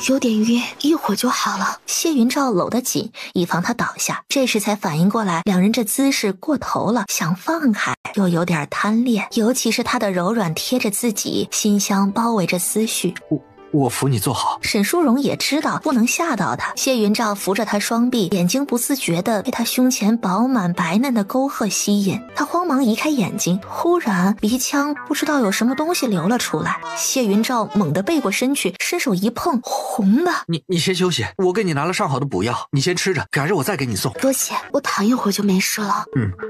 Speaker 1: 有点晕，一会儿就好了。
Speaker 2: 谢云照搂得紧，以防他倒下。这时才反应过来，两人这姿势过头了，想放开，又有点贪恋。尤其是他的柔软贴着自己，馨香包围着思绪。
Speaker 8: 我扶你坐好。
Speaker 2: 沈淑容也知道不能吓到他，谢云照扶着他双臂，眼睛不自觉地被他胸前饱满白嫩的沟壑吸引。他慌忙移开眼睛，忽然鼻腔不知道有什么东西流了出来。谢云照猛地背过身去，伸手一碰，红的。
Speaker 8: 你先休息，我给你拿了上好的补药，你先吃着，改日我再给你送。
Speaker 1: 多谢，我躺一会儿就没事了。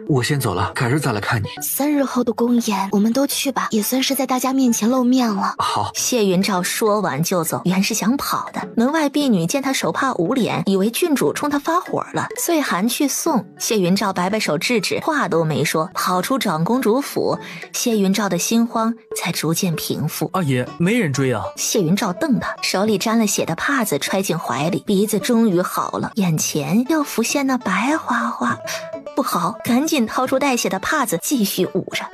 Speaker 8: 我先走了，改日再来看你。
Speaker 1: 3日后的公演我们都去吧，也算是在大家面前露面了。
Speaker 8: 好。
Speaker 2: 谢云照说完就走，原是想跑的。门外婢女见他手帕捂脸，以为郡主冲他发火了，岁寒去送。谢云照摆摆手制止，话都没说，跑出长公主府。谢云照的心慌才逐渐平复。
Speaker 3: 二爷，没人追啊。
Speaker 2: 谢云照瞪他，手里沾了血的帕子揣进怀里，鼻子终于好了，眼前又浮现那白花花。不好，赶紧掏出带血的帕子继续捂着。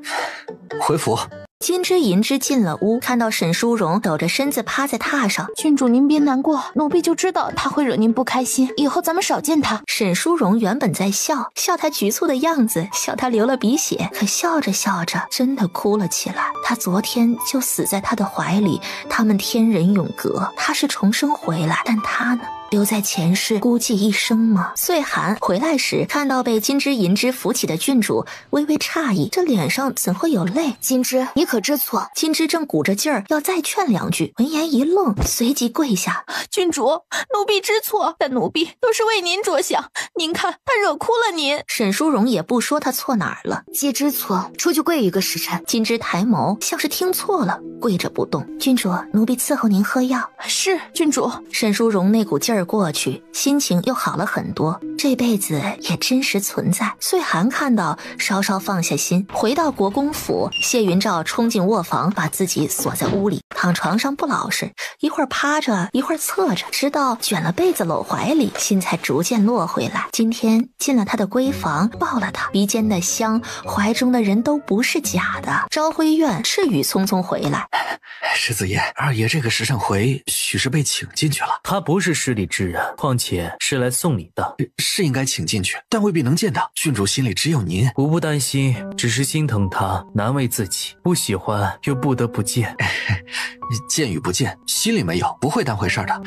Speaker 8: 回府。
Speaker 2: 金枝银枝进了屋，看到沈淑容抖着身子趴在榻上。
Speaker 7: 郡主您别难过，奴婢就知道他会惹您不开心，以后咱们少见他。
Speaker 2: 沈淑容原本在笑他局促的样子，笑他流了鼻血，可笑着笑着真的哭了起来。他昨天就死在他的怀里，他们天人永隔，他是重生回来，但他呢？留在前世孤寂一生吗？岁寒回来时看到被金枝银枝扶起的郡主，微微诧异，这脸上怎会有泪？
Speaker 1: 金枝，你可知错？
Speaker 2: 金枝正鼓着劲儿要再劝两句，闻言一愣，随即跪下。
Speaker 7: 郡主，奴婢知错，但奴婢都是为您着想，您看他惹哭了您。
Speaker 2: 沈淑容也不说他错哪儿了，
Speaker 1: 既知错，出去跪一个时辰。
Speaker 2: 金枝抬眸，像是听错了，跪着不动。郡主，奴婢伺候您喝药。
Speaker 7: 是，郡主。
Speaker 2: 沈淑容那股劲儿过去，心情又好了很多，这辈子也真实存在。岁寒看到，稍稍放下心，回到国公府。谢云照冲进卧房，把自己锁在屋里，躺床上不老实，一会儿趴着，一会儿侧着，直到卷了被子搂怀里，心才逐渐落回来。今天进了他的闺房，抱了他，鼻尖的香，怀中的人都不是假的。昭辉院赤羽匆匆回来，
Speaker 8: 世子爷，二爷这个时辰回，许是被请进去了。
Speaker 3: 他不是失礼之人，况且是来送礼的。
Speaker 8: 是应该请进去，但未必能见到。郡主心里只有您，
Speaker 3: 我不担心，只是心疼他，难为自己，不喜欢又不得不见。
Speaker 8: 见与不见，心里没有，不会当回事的。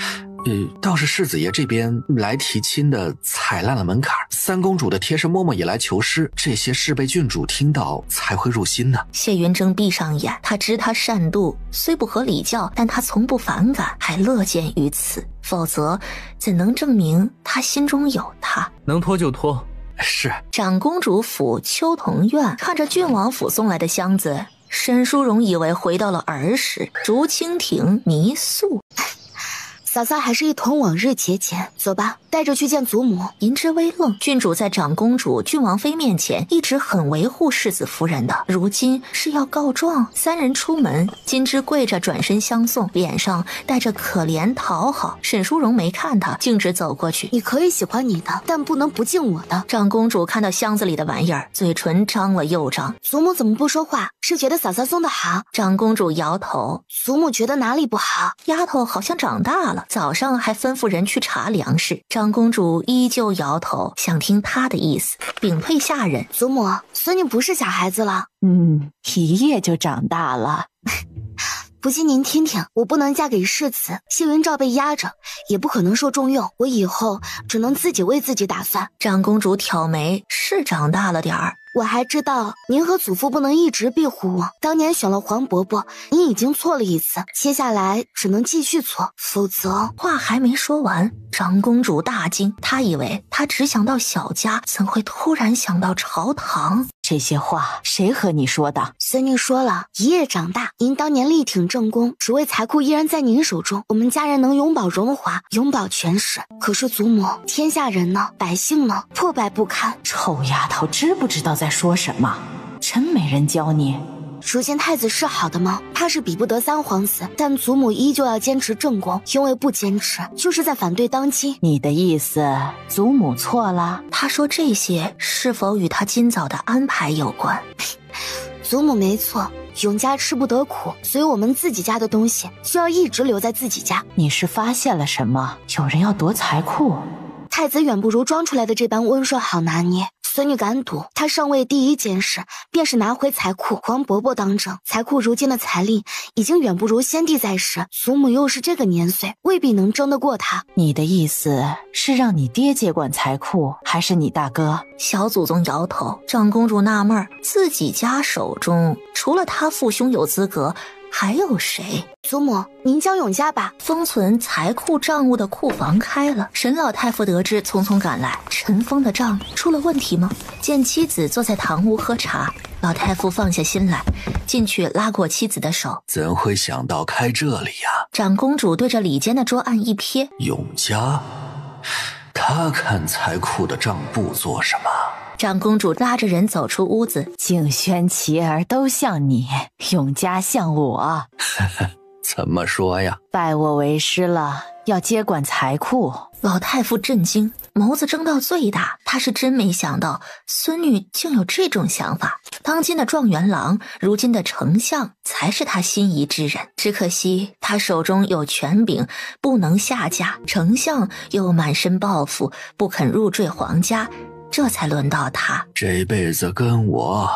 Speaker 8: 倒是世子爷这边来提亲的踩烂了门槛，三公主的贴身嬷嬷也来求师，这些事被郡主听到才会入心呢。
Speaker 2: 谢云峥闭上眼，他知他善妒，虽不合礼教，但他从不反感，还乐见于此。否则怎能证明他心中有他？
Speaker 3: 能拖就拖。
Speaker 8: 是。
Speaker 2: 长公主府秋桐院，看着郡王府送来的箱子，沈淑荣以为回到了儿时，竹蜻蜓泥塑。
Speaker 1: 嫂嫂还是一同往日节俭，走吧，带着去见祖母。
Speaker 2: 银之微愣，郡主在长公主、郡王妃面前一直很维护世子夫人的，如今是要告状。三人出门，金枝跪着转身相送，脸上带着可怜讨好。沈淑荣没看他，径直走过去。
Speaker 1: 你可以喜欢你的，但不能不敬我的。
Speaker 2: 长公主看到箱子里的玩意儿，嘴唇张了又张。
Speaker 1: 祖母怎么不说话？是觉得嫂嫂送的好？
Speaker 2: 长公主摇头。
Speaker 1: 祖母觉得哪里不好？
Speaker 2: 丫头好像长大了，早上还吩咐人去查粮食。长公主依旧摇头，想听她的意思，屏退下人。
Speaker 1: 祖母，孙女不是小孩子了。
Speaker 7: 一夜就长大了。
Speaker 1: 不信您听听，我不能嫁给世子，谢云照被压着，也不可能受重用，我以后只能自己为自己打算。
Speaker 2: 长公主挑眉，是长大了点儿。
Speaker 1: 我还知道您和祖父不能一直庇护我，当年选了黄伯伯，您已经错了一次，接下来只能继续错，否则……
Speaker 2: 话还没说完，长公主大惊，她以为她只想到小家，怎会突然想到朝堂？
Speaker 7: 这些话谁和你说的？
Speaker 1: 孙女说了，一夜长大，您当年力挺正宫，只为财库依然在您手中，我们家人能永保荣华，永保权势。可是祖母，天下人呢？百姓呢？破败不堪。
Speaker 7: 臭丫头，知不知道在说什么？真没人教你。
Speaker 1: 如今太子是好的吗？他是比不得三皇子，但祖母依旧要坚持正宫，因为不坚持就是在反对当今。
Speaker 7: 你的意思，祖母错了？
Speaker 2: 他说这些是否与他今早的安排有关？
Speaker 1: 祖母没错，永家吃不得苦，所以我们自己家的东西就要一直留在自己家。
Speaker 7: 你是发现了什么？有人要夺财库？
Speaker 1: 太子远不如装出来的这般温顺好拿捏。孙女敢赌，他上位第一件事便是拿回财库。黄伯伯当政，财库如今的财力已经远不如先帝在时，祖母又是这个年岁，未必能争得过他。
Speaker 7: 你的意思是让你爹接管财库，还是你大哥？
Speaker 2: 小祖宗摇头。长公主纳闷，自己家手中除了他父兄有资格，还有谁？
Speaker 1: 祖母，您叫永嘉吧。
Speaker 2: 封存财库账物的库房开了，沈老太傅得知，匆匆赶来。尘封的账出了问题吗？见妻子坐在堂屋喝茶，老太傅放下心来，进去拉过妻子的手。
Speaker 8: 怎会想到开这里呀？
Speaker 2: 长公主对着里间的桌案一瞥，
Speaker 8: 永嘉，他看财库的账簿做什么？
Speaker 2: 长公主拉着人走出屋子。
Speaker 7: 静轩、琪儿都像你，永嘉像我。
Speaker 8: 怎么说呀？
Speaker 7: 拜我为师了，要接管财库。
Speaker 2: 老太傅震惊，眸子睁到最大，她是真没想到孙女竟有这种想法。当今的状元郎，如今的丞相，才是她心仪之人。只可惜她手中有权柄，不能下嫁，丞相又满身抱负，不肯入赘皇家，这才轮到他。
Speaker 8: 这辈子跟我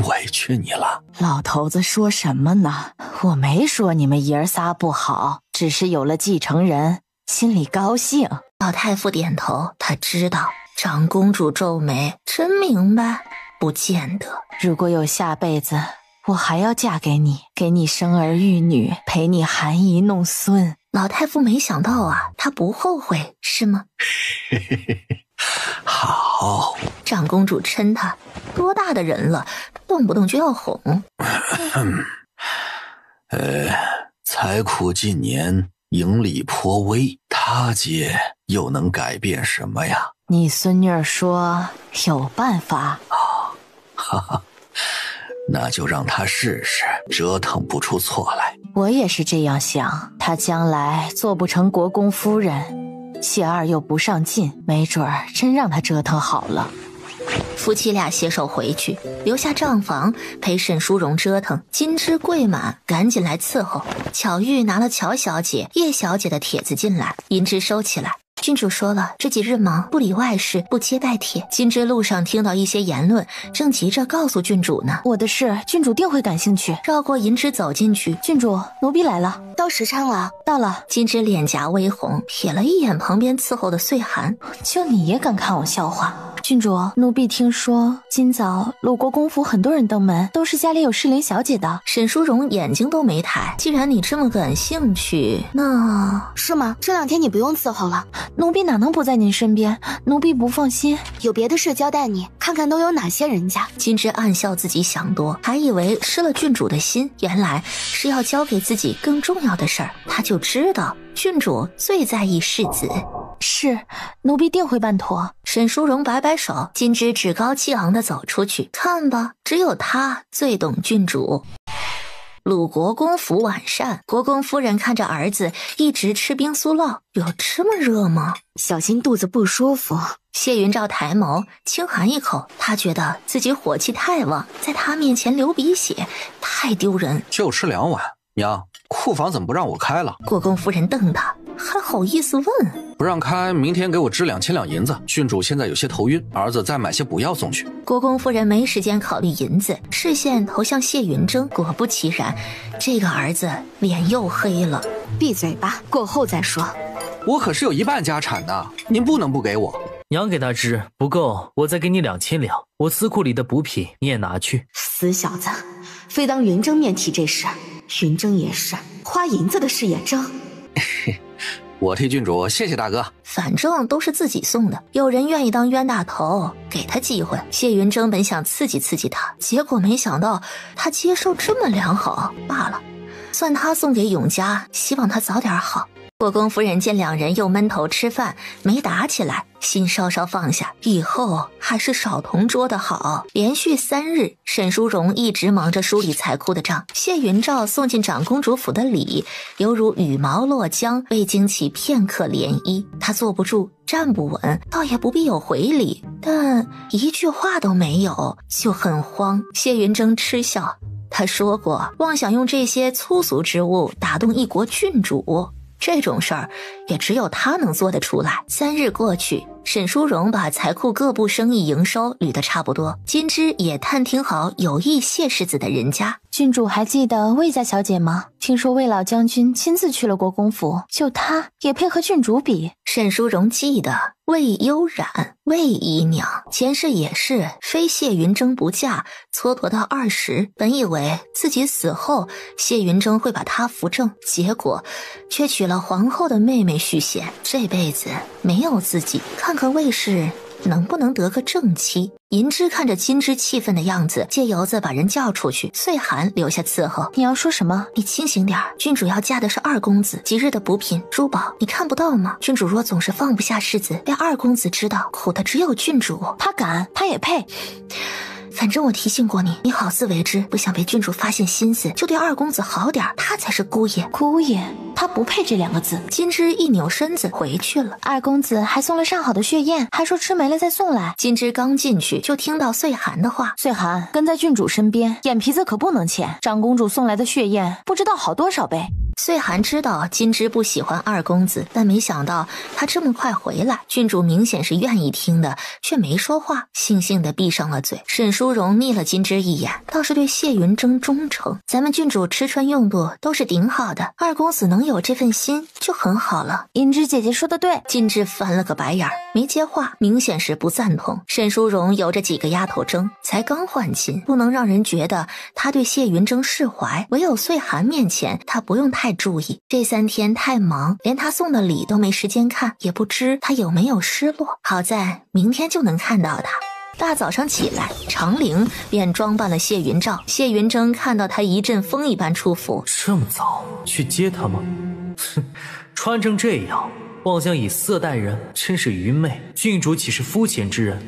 Speaker 8: 委屈你了。
Speaker 7: 老头子说什么呢？我没说你们爷儿仨不好，只是有了继承人，心里高兴。
Speaker 2: 老太傅点头，他知道。长公主皱眉，真明白？不见得。
Speaker 7: 如果有下辈子，我还要嫁给你，给你生儿育女，陪你含饴弄孙。
Speaker 2: 老太傅没想到啊，他不后悔是吗？
Speaker 8: 好。
Speaker 2: 长公主嗔他，多大的人了，动不动就要哄。
Speaker 8: 财库近年盈利颇微，他接又能改变什么呀？
Speaker 7: 你孙女儿说有办法。
Speaker 8: 哈哈，那就让他试试，折腾不出错来。
Speaker 7: 我也是这样想，她将来做不成国公夫人，谢二又不上进，没准儿真让她折腾好了。
Speaker 2: 夫妻俩携手回去，留下账房陪沈淑荣折腾。金枝贵满赶紧来伺候。巧玉拿了乔小姐、叶小姐的帖子进来，银枝收起来。郡主说了，这几日忙，不理外事，不接拜帖。金枝路上听到一些言论，正急着告诉郡主呢。
Speaker 4: 我的事，郡主定会感兴趣。
Speaker 2: 绕过银枝走进去，
Speaker 4: 郡主，奴婢来了。
Speaker 1: 到时辰了。
Speaker 4: 到了。
Speaker 2: 金枝脸颊微红，瞥了一眼旁边伺候的岁寒，
Speaker 4: 就你也敢看我笑话？郡主，奴婢听说今早鲁国公府很多人登门，都是家里有适龄小姐的。
Speaker 2: 沈淑荣眼睛都没抬，既然你这么感兴趣，那
Speaker 1: 是吗？这2天你不用伺候了。
Speaker 4: 奴婢哪能不在您身边？奴婢不放心，
Speaker 1: 有别的事交代你，看看都有哪些人家。
Speaker 2: 金枝暗笑自己想多，还以为失了郡主的心，原来是要交给自己更重要的事儿。他就知道郡主最在意世子。
Speaker 4: 是，奴婢定会办妥。
Speaker 2: 沈淑荣摆摆手，金枝趾高气昂地走出去。看吧，只有他最懂郡主。鲁国公府晚膳，国公夫人看着儿子一直吃冰酥酪，有这么热吗？
Speaker 1: 小心肚子不舒服。
Speaker 2: 谢云照抬眸轻含一口，他觉得自己火气太旺，在他面前流鼻血太丢人。
Speaker 8: 就吃2碗，娘，库房怎么不让我开了？
Speaker 2: 国公夫人瞪他，还好意思问？
Speaker 8: 不让开，明天给我支2000两银子。郡主现在有些头晕，儿子再买些补药送去。
Speaker 2: 国公夫人没时间考虑银子，视线投向谢云峥。果不其然，这个儿子脸又黑了。
Speaker 1: 闭嘴吧，过后再说。
Speaker 8: 我可是有1半家产的，您不能不给我。
Speaker 3: 娘给他支不够，我再给你2000两。我司库里的补品你也拿去。
Speaker 1: 死小子，非当云峥面提这事，云峥也是花银子的事也争。
Speaker 8: 我替郡主谢谢大哥。
Speaker 2: 反正都是自己送的，有人愿意当冤大头，给他机会。谢云峥本想刺激刺激他，结果没想到他接受这么良好，罢了，算他送给永嘉，希望他早点好。国公夫人见2人又闷头吃饭，没打起来，心稍稍放下，以后还是少同桌的好。连续3日，沈淑荣一直忙着梳理财库的账，谢云照送进长公主府的礼，犹如羽毛落江，未经起片刻涟漪。他坐不住，站不稳，倒也不必有回礼，但一句话都没有，就很慌。谢云峥嗤笑，他说过，妄想用这些粗俗之物打动一国郡主，这种事儿也只有他能做得出来。3日过去，沈淑荣把财库各部生意营收捋得差不多，金枝也探听好有意谢世子的人家。
Speaker 4: 郡主还记得魏家小姐吗？听说魏老将军亲自去了国公府，就他也配和郡主比？
Speaker 2: 沈淑荣记得魏悠然，魏姨娘前世也是非谢云峥不嫁，蹉跎到20，本以为自己死后谢云峥会把她扶正，结果却娶了皇后的妹妹续弦，这辈子没有自己，看看魏氏能不能得个正妻。银枝看着金枝气愤的样子，借由子把人叫出去，岁寒留下伺候。
Speaker 4: 你要说什么？
Speaker 2: 你清醒点，郡主要嫁的是2公子，即日的补品珠宝你看不到吗？郡主若总是放不下世子，被2公子知道，苦的只有郡主。
Speaker 4: 他敢，他也配。
Speaker 2: 反正我提醒过你，你好自为之，不想被郡主发现心思，就对2公子好点，他才是姑爷。
Speaker 4: 姑爷，他不配这2个字。
Speaker 2: 金枝一扭身子回去了。
Speaker 4: 2公子还送了上好的血燕，还说吃没了再送来。
Speaker 2: 金枝刚进去就听到岁寒的话，
Speaker 4: 岁寒跟在郡主身边，眼皮子可不能浅。长公主送来的血燕不知道好多少杯。
Speaker 2: 岁寒知道金枝不喜欢2公子，但没想到他这么快回来。郡主明显是愿意听的，却没说话，悻悻地闭上了嘴。沈淑荣睨了金枝一眼，倒是对谢云峥忠诚。咱们郡主吃穿用度都是顶好的，2公子能有这份心就很好了。
Speaker 4: 银枝姐姐说的对。
Speaker 2: 金枝翻了个白眼，没接话，明显是不赞同。沈淑荣由着几个丫头争，才刚换亲，不能让人觉得他对谢云峥释怀。唯有岁寒面前，他不用太注意。这3天太忙，连他送的礼都没时间看，也不知他有没有失落。好在明天就能看到他。大早上起来，长陵便装扮了谢云照。谢云峥看到他一阵风一般出府，
Speaker 3: 这么早去接他吗？哼，穿成这样，妄想以色待人，真是愚昧。郡主岂是肤浅之人？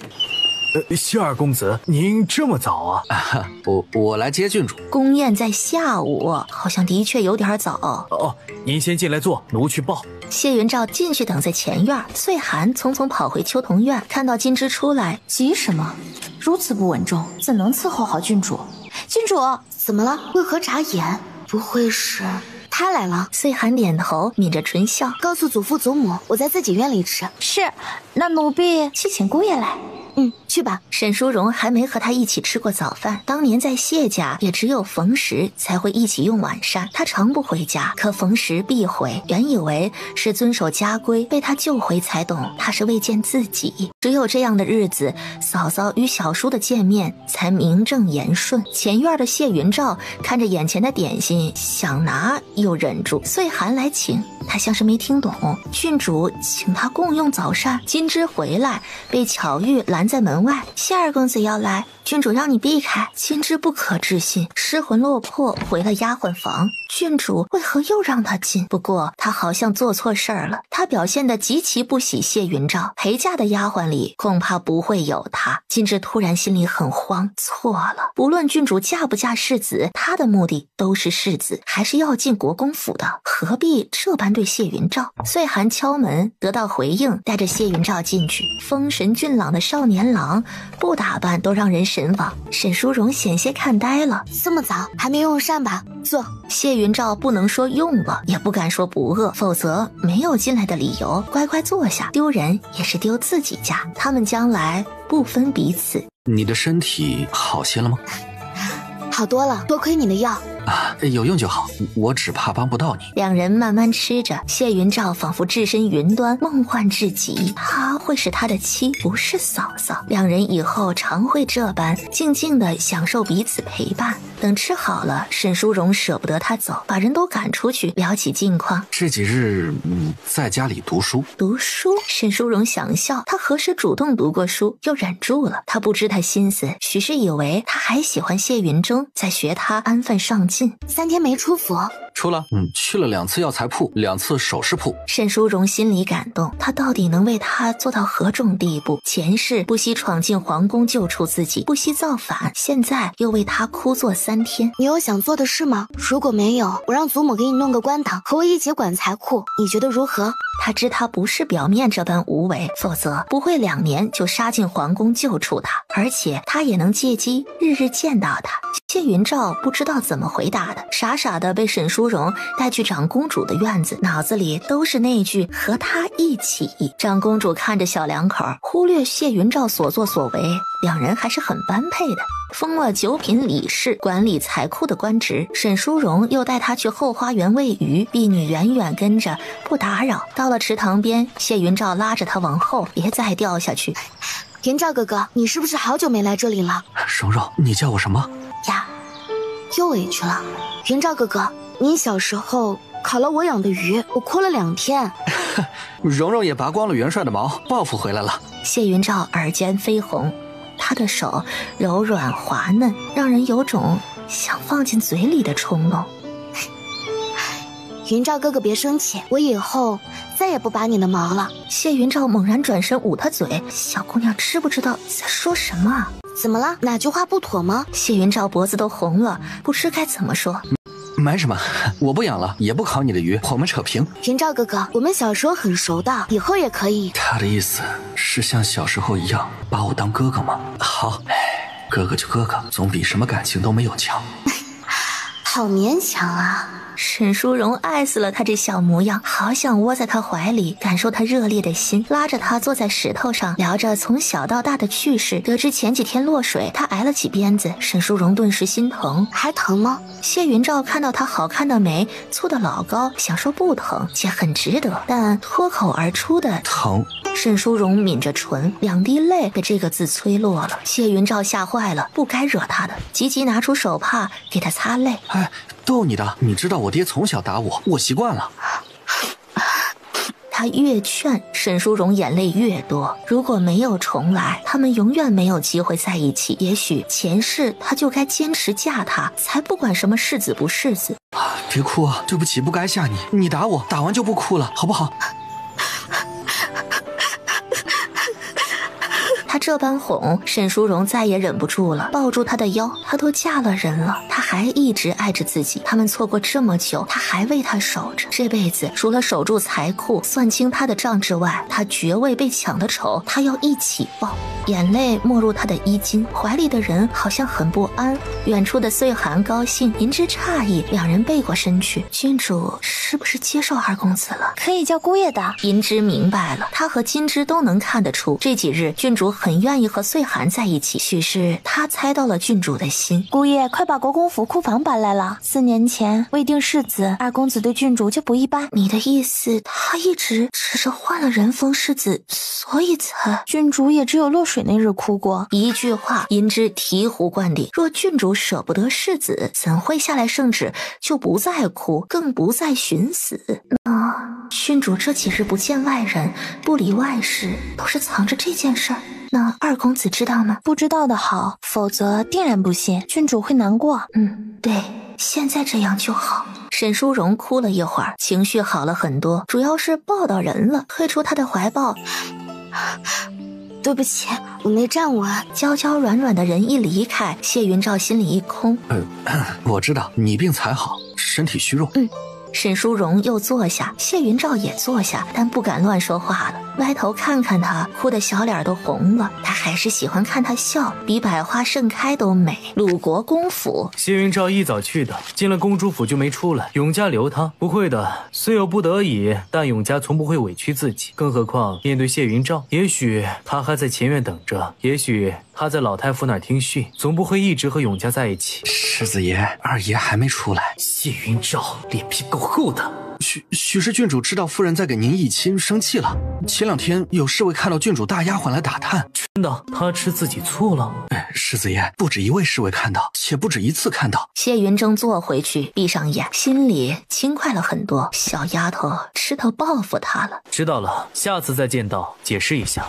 Speaker 3: 谢2公子，您这么早啊？
Speaker 8: 我来接郡主。
Speaker 2: 宫宴在下午，好像的确有点早。
Speaker 3: 哦，您先进来坐，奴去报。
Speaker 2: 谢云照进去等在前院，岁寒匆匆跑回秋桐院，看到金枝出来，
Speaker 4: 急什么？如此不稳重，怎能伺候好郡主？郡主
Speaker 1: 怎么了？为何眨眼？不会是他来了。
Speaker 2: 岁寒点头，抿着唇笑，
Speaker 1: 告诉祖父祖母，我在自己院里吃。
Speaker 4: 是，那奴婢去请姑爷来。
Speaker 1: 去吧。
Speaker 2: 沈淑荣还没和他一起吃过早饭，当年在谢家也只有冯时才会一起用晚膳，他常不回家，可冯时必回。原以为是遵守家规，被他救回才懂他是为见自己。只有这样的日子，嫂嫂与小叔的见面才名正言顺。前院的谢云照看着眼前的点心，想拿又忍住。岁寒来请，他像是没听懂。郡主请他共用早膳，金枝回来被巧玉拦在门外，谢二公子要来，郡主让你避开。金枝不可置信，失魂落魄回了丫鬟房。郡主为何又让他进？不过他好像做错事儿了，他表现得极其不喜谢云照，陪嫁的丫鬟里恐怕不会有他。金枝突然心里很慌，错了，不论郡主嫁不嫁世子，他的目的都是世子，还是要进国公府的，何必这般对谢云照？岁寒敲门，得到回应，带着谢云照进去。风神俊朗的少年郎，不打扮都让人神往。沈淑荣险些看呆了，
Speaker 1: 这么早还没用膳吧？坐。
Speaker 2: 谢云照不能说用了，也不敢说不饿，否则没有进来的理由。乖乖坐下，丢人也是丢自己家，他们将来不分彼此。
Speaker 8: 你的身体好些了吗？
Speaker 1: 好多了，多亏你的药
Speaker 8: 啊，有用就好，我只怕帮不到你。
Speaker 2: 两人慢慢吃着，谢云照仿佛置身云端，梦幻至极。她会是他的妻，不是嫂嫂。两人以后常会这般静静地享受彼此陪伴。等吃好了，沈淑荣舍不得他走，把人都赶出去，聊起近况。
Speaker 8: 这几日在家里读书。
Speaker 2: 读书？沈淑荣想笑，他何时主动读过书？又忍住了。他不知他心思，许是以为他还喜欢谢云峥，在学他安分上进。
Speaker 1: 3天没出府。
Speaker 8: 出了，去了2次药材铺，2次首饰铺。
Speaker 2: 沈淑荣心里感动，他到底能为他做到何种地步？前世不惜闯进皇宫救出自己，不惜造反，现在又为他枯坐3天。
Speaker 1: 你有想做的事吗？如果没有，我让祖母给你弄个官当，和我一起管财库，你觉得如何？
Speaker 2: 他知他不是表面这般无为，否则不会2年就杀进皇宫救出他，而且他也能借机日日见到他。谢云照不知道怎么回答的，傻傻的被沈淑荣带去长公主的院子，脑子里都是那句和他一起。长公主看着小两口，忽略谢云照所作所为，两人还是很般配的。封了9品理事，管理财库的官职。沈淑荣又带他去后花园喂鱼，婢女远远跟着不打扰。到了池塘边，谢云照拉着他往后，别再掉下去。
Speaker 1: 云照哥哥，你是不是好久没来这里了？
Speaker 8: 蓉蓉，你叫我什么
Speaker 1: 呀？又委屈了。云照哥哥，你小时候烤了我养的鱼，我哭了2天。
Speaker 8: 蓉蓉也拔光了元帅的毛，报复回来了。
Speaker 2: 谢云照耳尖绯红，他的手柔软滑嫩，让人有种想放进嘴里的冲动。
Speaker 1: 云照哥哥别生气，我以后再也不拔你的毛了。
Speaker 2: 谢云照猛然转身捂他嘴，小姑娘知不知道在说什么啊？
Speaker 1: 怎么了？哪句话不妥吗？
Speaker 2: 谢云照脖子都红了，不知该怎么说。
Speaker 8: 没什么，我不养了，也不烤你的鱼，我们扯平。
Speaker 1: 云照哥哥，我们小时候很熟的，以后也可以。
Speaker 8: 他的意思是像小时候一样把我当哥哥吗？好，哥哥就哥哥，总比什么感情都没有强。
Speaker 1: 好勉强啊。
Speaker 2: 沈淑荣爱死了他这小模样，好想窝在他怀里，感受他热烈的心，拉着他坐在石头上，聊着从小到大的趣事。得知前几天落水，他挨了几鞭子，沈淑荣顿时心疼。
Speaker 1: 还疼吗？
Speaker 2: 谢云照看到他好看的眉蹙得老高，想说不疼，且很值得，但脱口而出的
Speaker 8: 疼。
Speaker 2: 沈淑荣抿着唇，2滴泪被这个字催落了。谢云照吓坏了，不该惹他的，急急拿出手帕给他擦泪。
Speaker 8: 逗你的，你知道我爹从小打我，我习惯了。
Speaker 2: 他越劝，沈淑荣眼泪越多。如果没有重来，他们永远没有机会在一起。也许前世他就该坚持嫁他，才不管什么世子不世子。
Speaker 8: 别哭啊，对不起，不该吓你。你打我，打完就不哭了，好不好？
Speaker 2: 他这般哄，沈淑荣再也忍不住了，抱住他的腰。他都嫁了人了，他还一直爱着自己。他们错过这么久，他还为他守着。这辈子除了守住财库，算清他的账之外，他爵位被抢的仇，他要一起报。眼泪没入他的衣襟，怀里的人好像很不安。远处的岁寒高兴，银枝诧异，两人背过身去。郡主是不是接受二公子了？
Speaker 1: 可以叫姑爷的。
Speaker 2: 银枝明白了，他和金枝都能看得出，这几日郡主很愿意和岁寒在一起，许是他猜到了郡主的心。
Speaker 1: 姑爷，快把国公府库房搬来了。4年前未定世子，二公子对郡主就不一般。
Speaker 2: 你的意思，他一直只是换了人封世子，所以才……
Speaker 1: 郡主也只有落水那日哭过。
Speaker 2: 一句话，银枝醍醐灌顶。若郡主舍不得世子，怎会下来圣旨就不再哭，更不再寻死？郡主这几日不见外人，不理外事，都是藏着这件事儿。那二公子知道吗？
Speaker 1: 不知道的好，否则定然不信，郡主会难过。
Speaker 2: 对，现在这样就好。沈淑荣哭了一会儿，情绪好了很多，主要是抱到人了，退出他的怀抱。
Speaker 1: 对不起，我没站稳。
Speaker 2: 娇娇软软的人一离开，谢云照心里一空。
Speaker 8: 我知道你病才好，身体虚弱。
Speaker 2: 沈淑荣又坐下，谢云照也坐下，但不敢乱说话了。歪头看看他，哭得小脸都红了。他还是喜欢看他笑，比百花盛开都美。鲁国公府，
Speaker 3: 谢云照一早去的，进了公主府就没出来。永嘉留他，不会的，虽有不得已，但永嘉从不会委屈自己。更何况面对谢云照，也许他还在前院等着，也许他在老太傅那儿听训，总不会一直和永嘉在一起。
Speaker 8: 世子爷、二爷还没出来。
Speaker 3: 谢云照脸皮够厚的。
Speaker 8: 许是郡主知道夫人在给您议亲，生气了。前2天有侍卫看到郡主大丫鬟来打探，
Speaker 3: 真的，他吃自己醋了。
Speaker 8: 世子爷，不止一位侍卫看到，且不止一次看到。
Speaker 2: 谢云正坐回去，闭上眼，心里轻快了很多。小丫头知道报复他了。
Speaker 3: 知道了，下次再见到解释一下。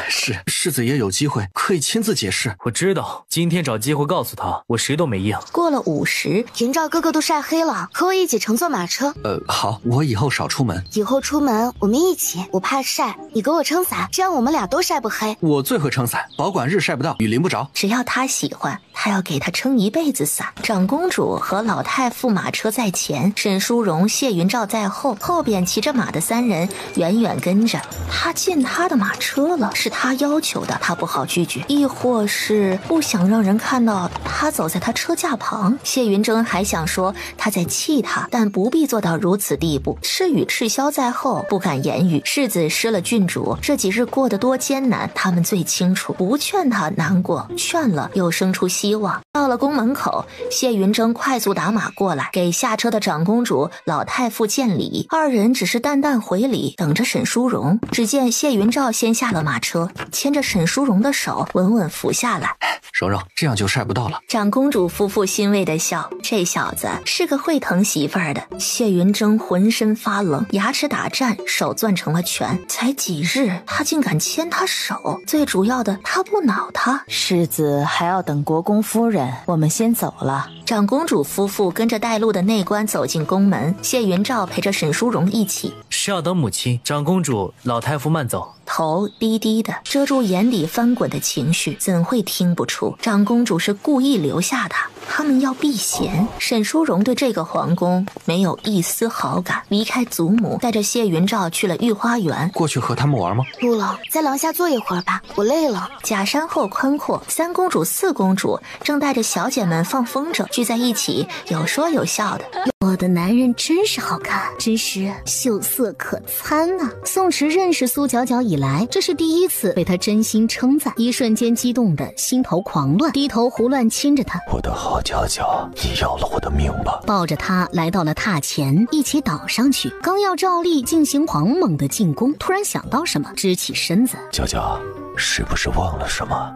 Speaker 8: 是，世子爷有机会可以亲自解释。
Speaker 3: 我知道，今天找机会告诉他，我谁都没应。
Speaker 2: 过了50，
Speaker 1: 云照哥哥都晒黑了，和我一起乘坐马车。
Speaker 8: 好，我以后少出门。
Speaker 1: 以后出门我们一起，我怕晒，你给我撑伞，这样我们俩都晒不黑。
Speaker 8: 我最会撑伞，保管日晒不到，雨淋不着。
Speaker 2: 只要他喜欢，他要给他撑一辈子伞。长公主和老太傅马车在前，沈淑荣、谢云照在后，后边骑着马的3人远远跟着。他进他的马车了，是他要求的，他不好拒绝，亦或是不想让人看到他走在他车架旁。谢云峥还想说他在气他，但不必做到如此地步。赤羽赤霄在后，不敢言语。世子失了郡主，这几日过得多艰难，他们最清楚。不劝他难过，劝了又生出希望。到了宫门口，谢云峥快速打马过来，给下车的长公主、老太傅见礼。二人只是淡淡回礼，等着沈淑荣。只见谢云照先下了马车，牵着沈淑荣的手，稳稳扶下来。
Speaker 8: 蓉蓉，这样就晒不到了。
Speaker 2: 长公主夫妇欣慰地笑，这小子是个会疼媳妇儿的。谢云峥浑身发冷，牙齿打颤，手攥成了拳。才几日，他竟敢牵他手，最主要的，他不恼他。
Speaker 4: 世子还要等国公夫人，我们先走了。
Speaker 2: 长公主夫妇跟着带路的内官走进宫门，谢云照陪着沈淑荣一起。
Speaker 3: 是要等母亲。长公主、老太傅慢走。
Speaker 2: 头低低的，遮住眼底翻滚的情绪，怎会听不出长公主是故意留下他，他们要避嫌。沈淑荣对这个皇宫没有一丝好感，离开祖母，带着谢云照去了御花园。
Speaker 8: 过去和他们玩吗？
Speaker 1: 不了，在廊下坐一会儿吧，我累了。
Speaker 2: 假山后宽阔，3公主4公主正带着小姐们放风筝，聚在一起有说有笑的。
Speaker 9: 我的男人真是好看，真是秀色可餐啊！宋池认识苏皎皎以来，这是第一次被他真心称赞，一瞬间激动的心头狂乱，低头胡乱亲着她。
Speaker 10: 我的好皎皎，你要了我的命吧！
Speaker 9: 抱着她来到了榻前，一起倒上去，刚要照例进行狂猛的进攻，突然想到什么，支起身子。
Speaker 10: 皎皎，是不是忘了什么？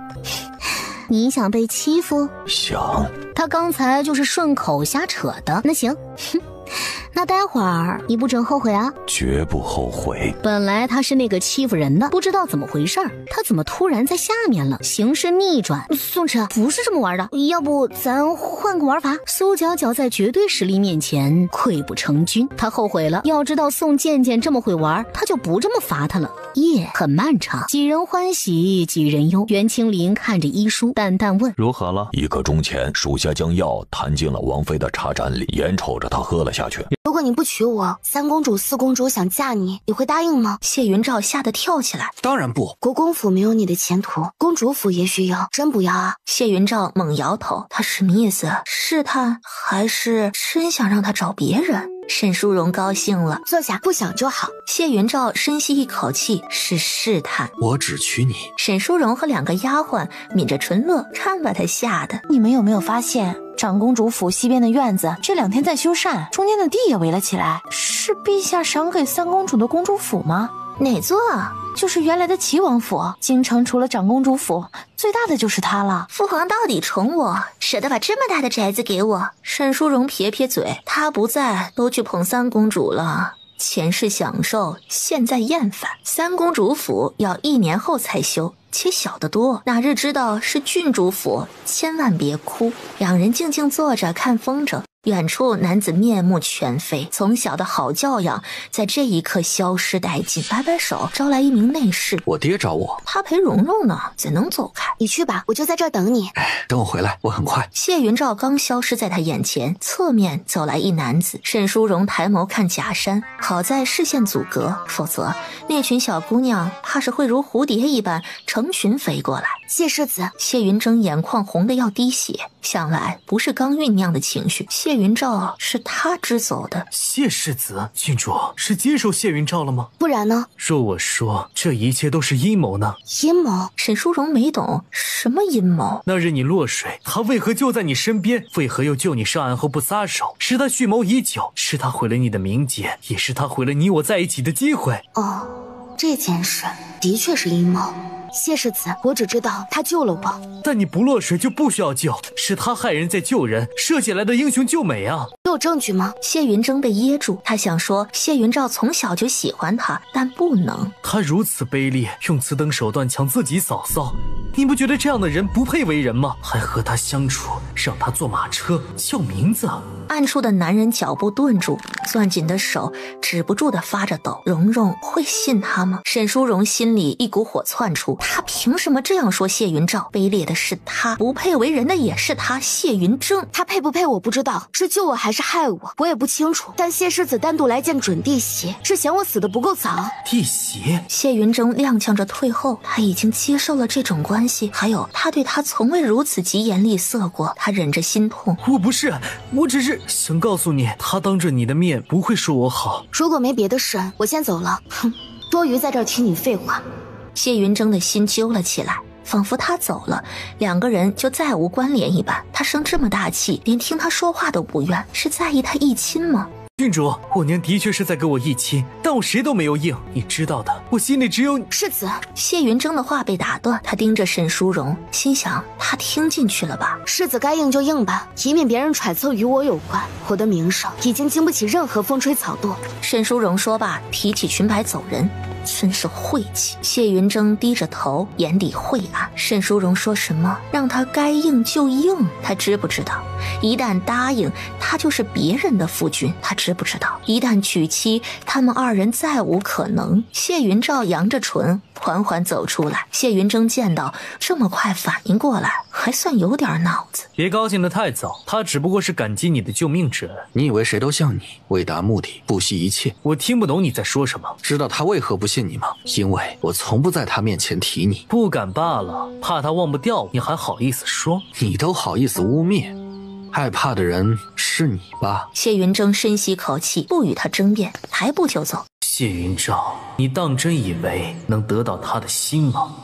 Speaker 9: 你想被欺负？
Speaker 10: 想。
Speaker 9: 他刚才就是顺口瞎扯的。那行，那待会儿你不准后悔啊！
Speaker 10: 绝不后悔。
Speaker 9: 本来他是那个欺负人的，不知道怎么回事儿，他怎么突然在下面了？形势逆转，宋池不是这么玩的，要不咱换个玩法？苏皎皎在绝对实力面前溃不成军，他后悔了。要知道宋健健这么会玩，他就不这么罚他了。夜很漫长，几人欢喜几人忧。袁清林看着医书，淡淡问：
Speaker 11: 如何了？1
Speaker 10: 刻钟前，属下将药弹进了王妃的茶盏里，眼瞅着她喝了下去。
Speaker 1: 如果你不娶我，三公主、四公主想嫁你，你会答应吗？
Speaker 2: 谢云照吓得跳起来，
Speaker 8: 当然不。
Speaker 1: 国公府没有你的前途，公主府也许有，真不要啊！
Speaker 2: 谢云照猛摇头，他什么意思？试探还是真想让他找别人？沈淑荣高兴了，
Speaker 1: 坐下，不想就好。
Speaker 2: 谢云照深吸一口气，是试探。
Speaker 8: 我只娶你。
Speaker 2: 沈淑荣和2个丫鬟抿着唇乐，看把他吓的。
Speaker 4: 你们有没有发现，长公主府西边的院子这2天在修缮，中间的地也围了起来，是陛下赏给三公主的公主府吗？
Speaker 2: 哪座啊？
Speaker 4: 就是原来的齐王府，京城除了长公主府，最大的就是它了。
Speaker 2: 父皇到底宠我，舍得把这么大的宅子给我。沈淑荣撇撇嘴，他不在，都去捧三公主了。前世享受，现在厌烦。三公主府要1年后才修，且小得多，哪日知道是郡主府，千万别哭。2人静静坐着看风筝。远处男子面目全非，从小的好教养在这一刻消失殆尽。摆摆手，招来一名内侍。
Speaker 8: 我爹找我，
Speaker 2: 他陪蓉蓉呢，怎能走开？
Speaker 1: 你去吧，我就在这儿等你。
Speaker 8: 等我回来，我很快。
Speaker 2: 谢云照刚消失在他眼前，侧面走来一男子。沈淑荣抬眸看假山，好在视线阻隔，否则那群小姑娘怕是会如蝴蝶一般成群飞过来。
Speaker 1: 谢世子，
Speaker 2: 谢云峥眼眶红得要滴血，想来不是刚酝酿的情绪，谢云照是他支走的。
Speaker 3: 谢世子，郡主是接受谢云照了吗？
Speaker 1: 不然呢？
Speaker 3: 若我说这一切都是阴谋呢？
Speaker 1: 阴谋？
Speaker 2: 沈淑荣没懂什么阴谋。
Speaker 3: 那日你落水，他为何就在你身边？为何又救你上岸后不撒手？是他蓄谋已久，是他毁了你的名节，也是他毁了你我在一起的机会。
Speaker 1: 哦，这件事的确是阴谋。谢世子，我只知道他救了我，
Speaker 3: 但你不落水就不需要救，是他害人在救人，射起来的英雄救美啊！
Speaker 1: 有证据吗？
Speaker 2: 谢云峥被噎住，他想说谢云照从小就喜欢他，但不能。
Speaker 3: 他如此卑劣，用此等手段抢自己嫂嫂，你不觉得这样的人不配为人吗？还和他相处，让他坐马车叫名字。
Speaker 2: 暗处的男人脚步顿住，攥紧的手止不住的发着抖。蓉蓉会信他吗？沈淑荣心里一股火窜出，他凭什么这样说谢云照？卑劣的是他，不配为人的也是他，谢云峥。
Speaker 1: 他配不配我不知道，是救我还是害我，我也不清楚。但谢世子单独来见准弟媳，是嫌我死得不够早。
Speaker 3: 弟媳？
Speaker 2: 谢云峥踉跄着退后，他已经接受了这种关系，还有他对他从未如此疾言厉色过。他忍着心痛，
Speaker 3: 我不是，我只是想告诉你，他当着你的面不会说我好。
Speaker 1: 如果没别的事，我先走了。哼，多余在这儿听你废话。
Speaker 2: 谢云峥的心揪了起来，仿佛他走了，2个人就再无关联一般。他生这么大气，连听他说话都不愿，是在意他议亲吗？
Speaker 3: 郡主，我娘的确是在给我议亲，但我谁都没有应，你知道的，我心里只有你。
Speaker 1: 世子，
Speaker 2: 谢云峥的话被打断，他盯着沈淑荣，心想他听进去了吧？
Speaker 1: 世子该应就应吧，以免别人揣测与我有关。我的名声已经经不起任何风吹草动。
Speaker 2: 沈淑荣说罢，提起裙摆走人。真是晦气！谢云峥低着头，眼底晦暗。沈淑荣说什么让他该应就应，他知不知道？一旦答应，他就是别人的夫君，他知不知道？一旦娶妻，他们2人再无可能。谢云照扬着唇，缓缓走出来。谢云峥见到这么快反应过来，还算有点脑子。
Speaker 3: 别高兴得太早，他只不过是感激你的救命之恩。
Speaker 8: 你以为谁都像你，为达目的不惜一切？
Speaker 3: 我听不懂你在说什么。
Speaker 8: 知道他为何不信你吗？因为我从不在他面前提你。
Speaker 3: 不敢罢了，怕他忘不掉，你还好意思说？
Speaker 8: 你都好意思污蔑，害怕的人是你吧？
Speaker 2: 谢云峥深吸口气，不与他争辩，抬步就走。
Speaker 3: 谢云照，你当真以为能得到他的心吗？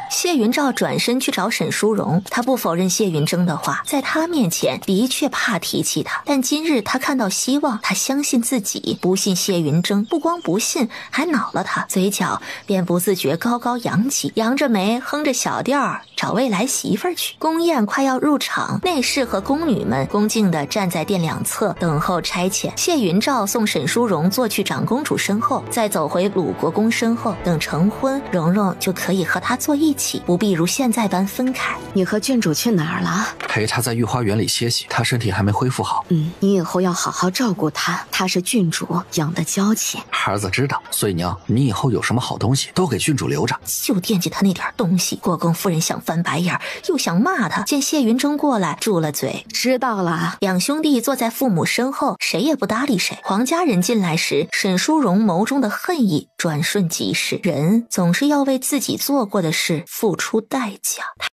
Speaker 2: 谢云照转身去找沈淑荣，他不否认谢云峥的话，在他面前的确怕提起他，但今日他看到希望，他相信自己，不信谢云峥，不光不信，还恼了他，嘴角便不自觉高高扬起，扬着眉哼着小调找未来媳妇儿去。宫宴快要入场，内侍和宫女们恭敬地站在殿两侧等候差遣。谢云照送沈淑荣坐去长公主身后，再走回鲁国公身后，等成婚，蓉蓉就可以和他坐一起。起，不必如现在般分开。
Speaker 1: 你和郡主去哪儿了？
Speaker 8: 陪他在御花园里歇息，他身体还没恢复好。
Speaker 1: 你以后要好好照顾他，他是郡主养的娇气。
Speaker 8: 孩子知道，所以娘，你以后有什么好东西都给郡主留着。
Speaker 2: 就惦记他那点东西。国公夫人想翻白眼，又想骂他，见谢云峥过来，住了嘴。
Speaker 1: 知道了。
Speaker 2: 两兄弟坐在父母身后，谁也不搭理谁。黄家人进来时，沈淑荣眸中的恨意转瞬即逝。人总是要为自己做过的事付出代价。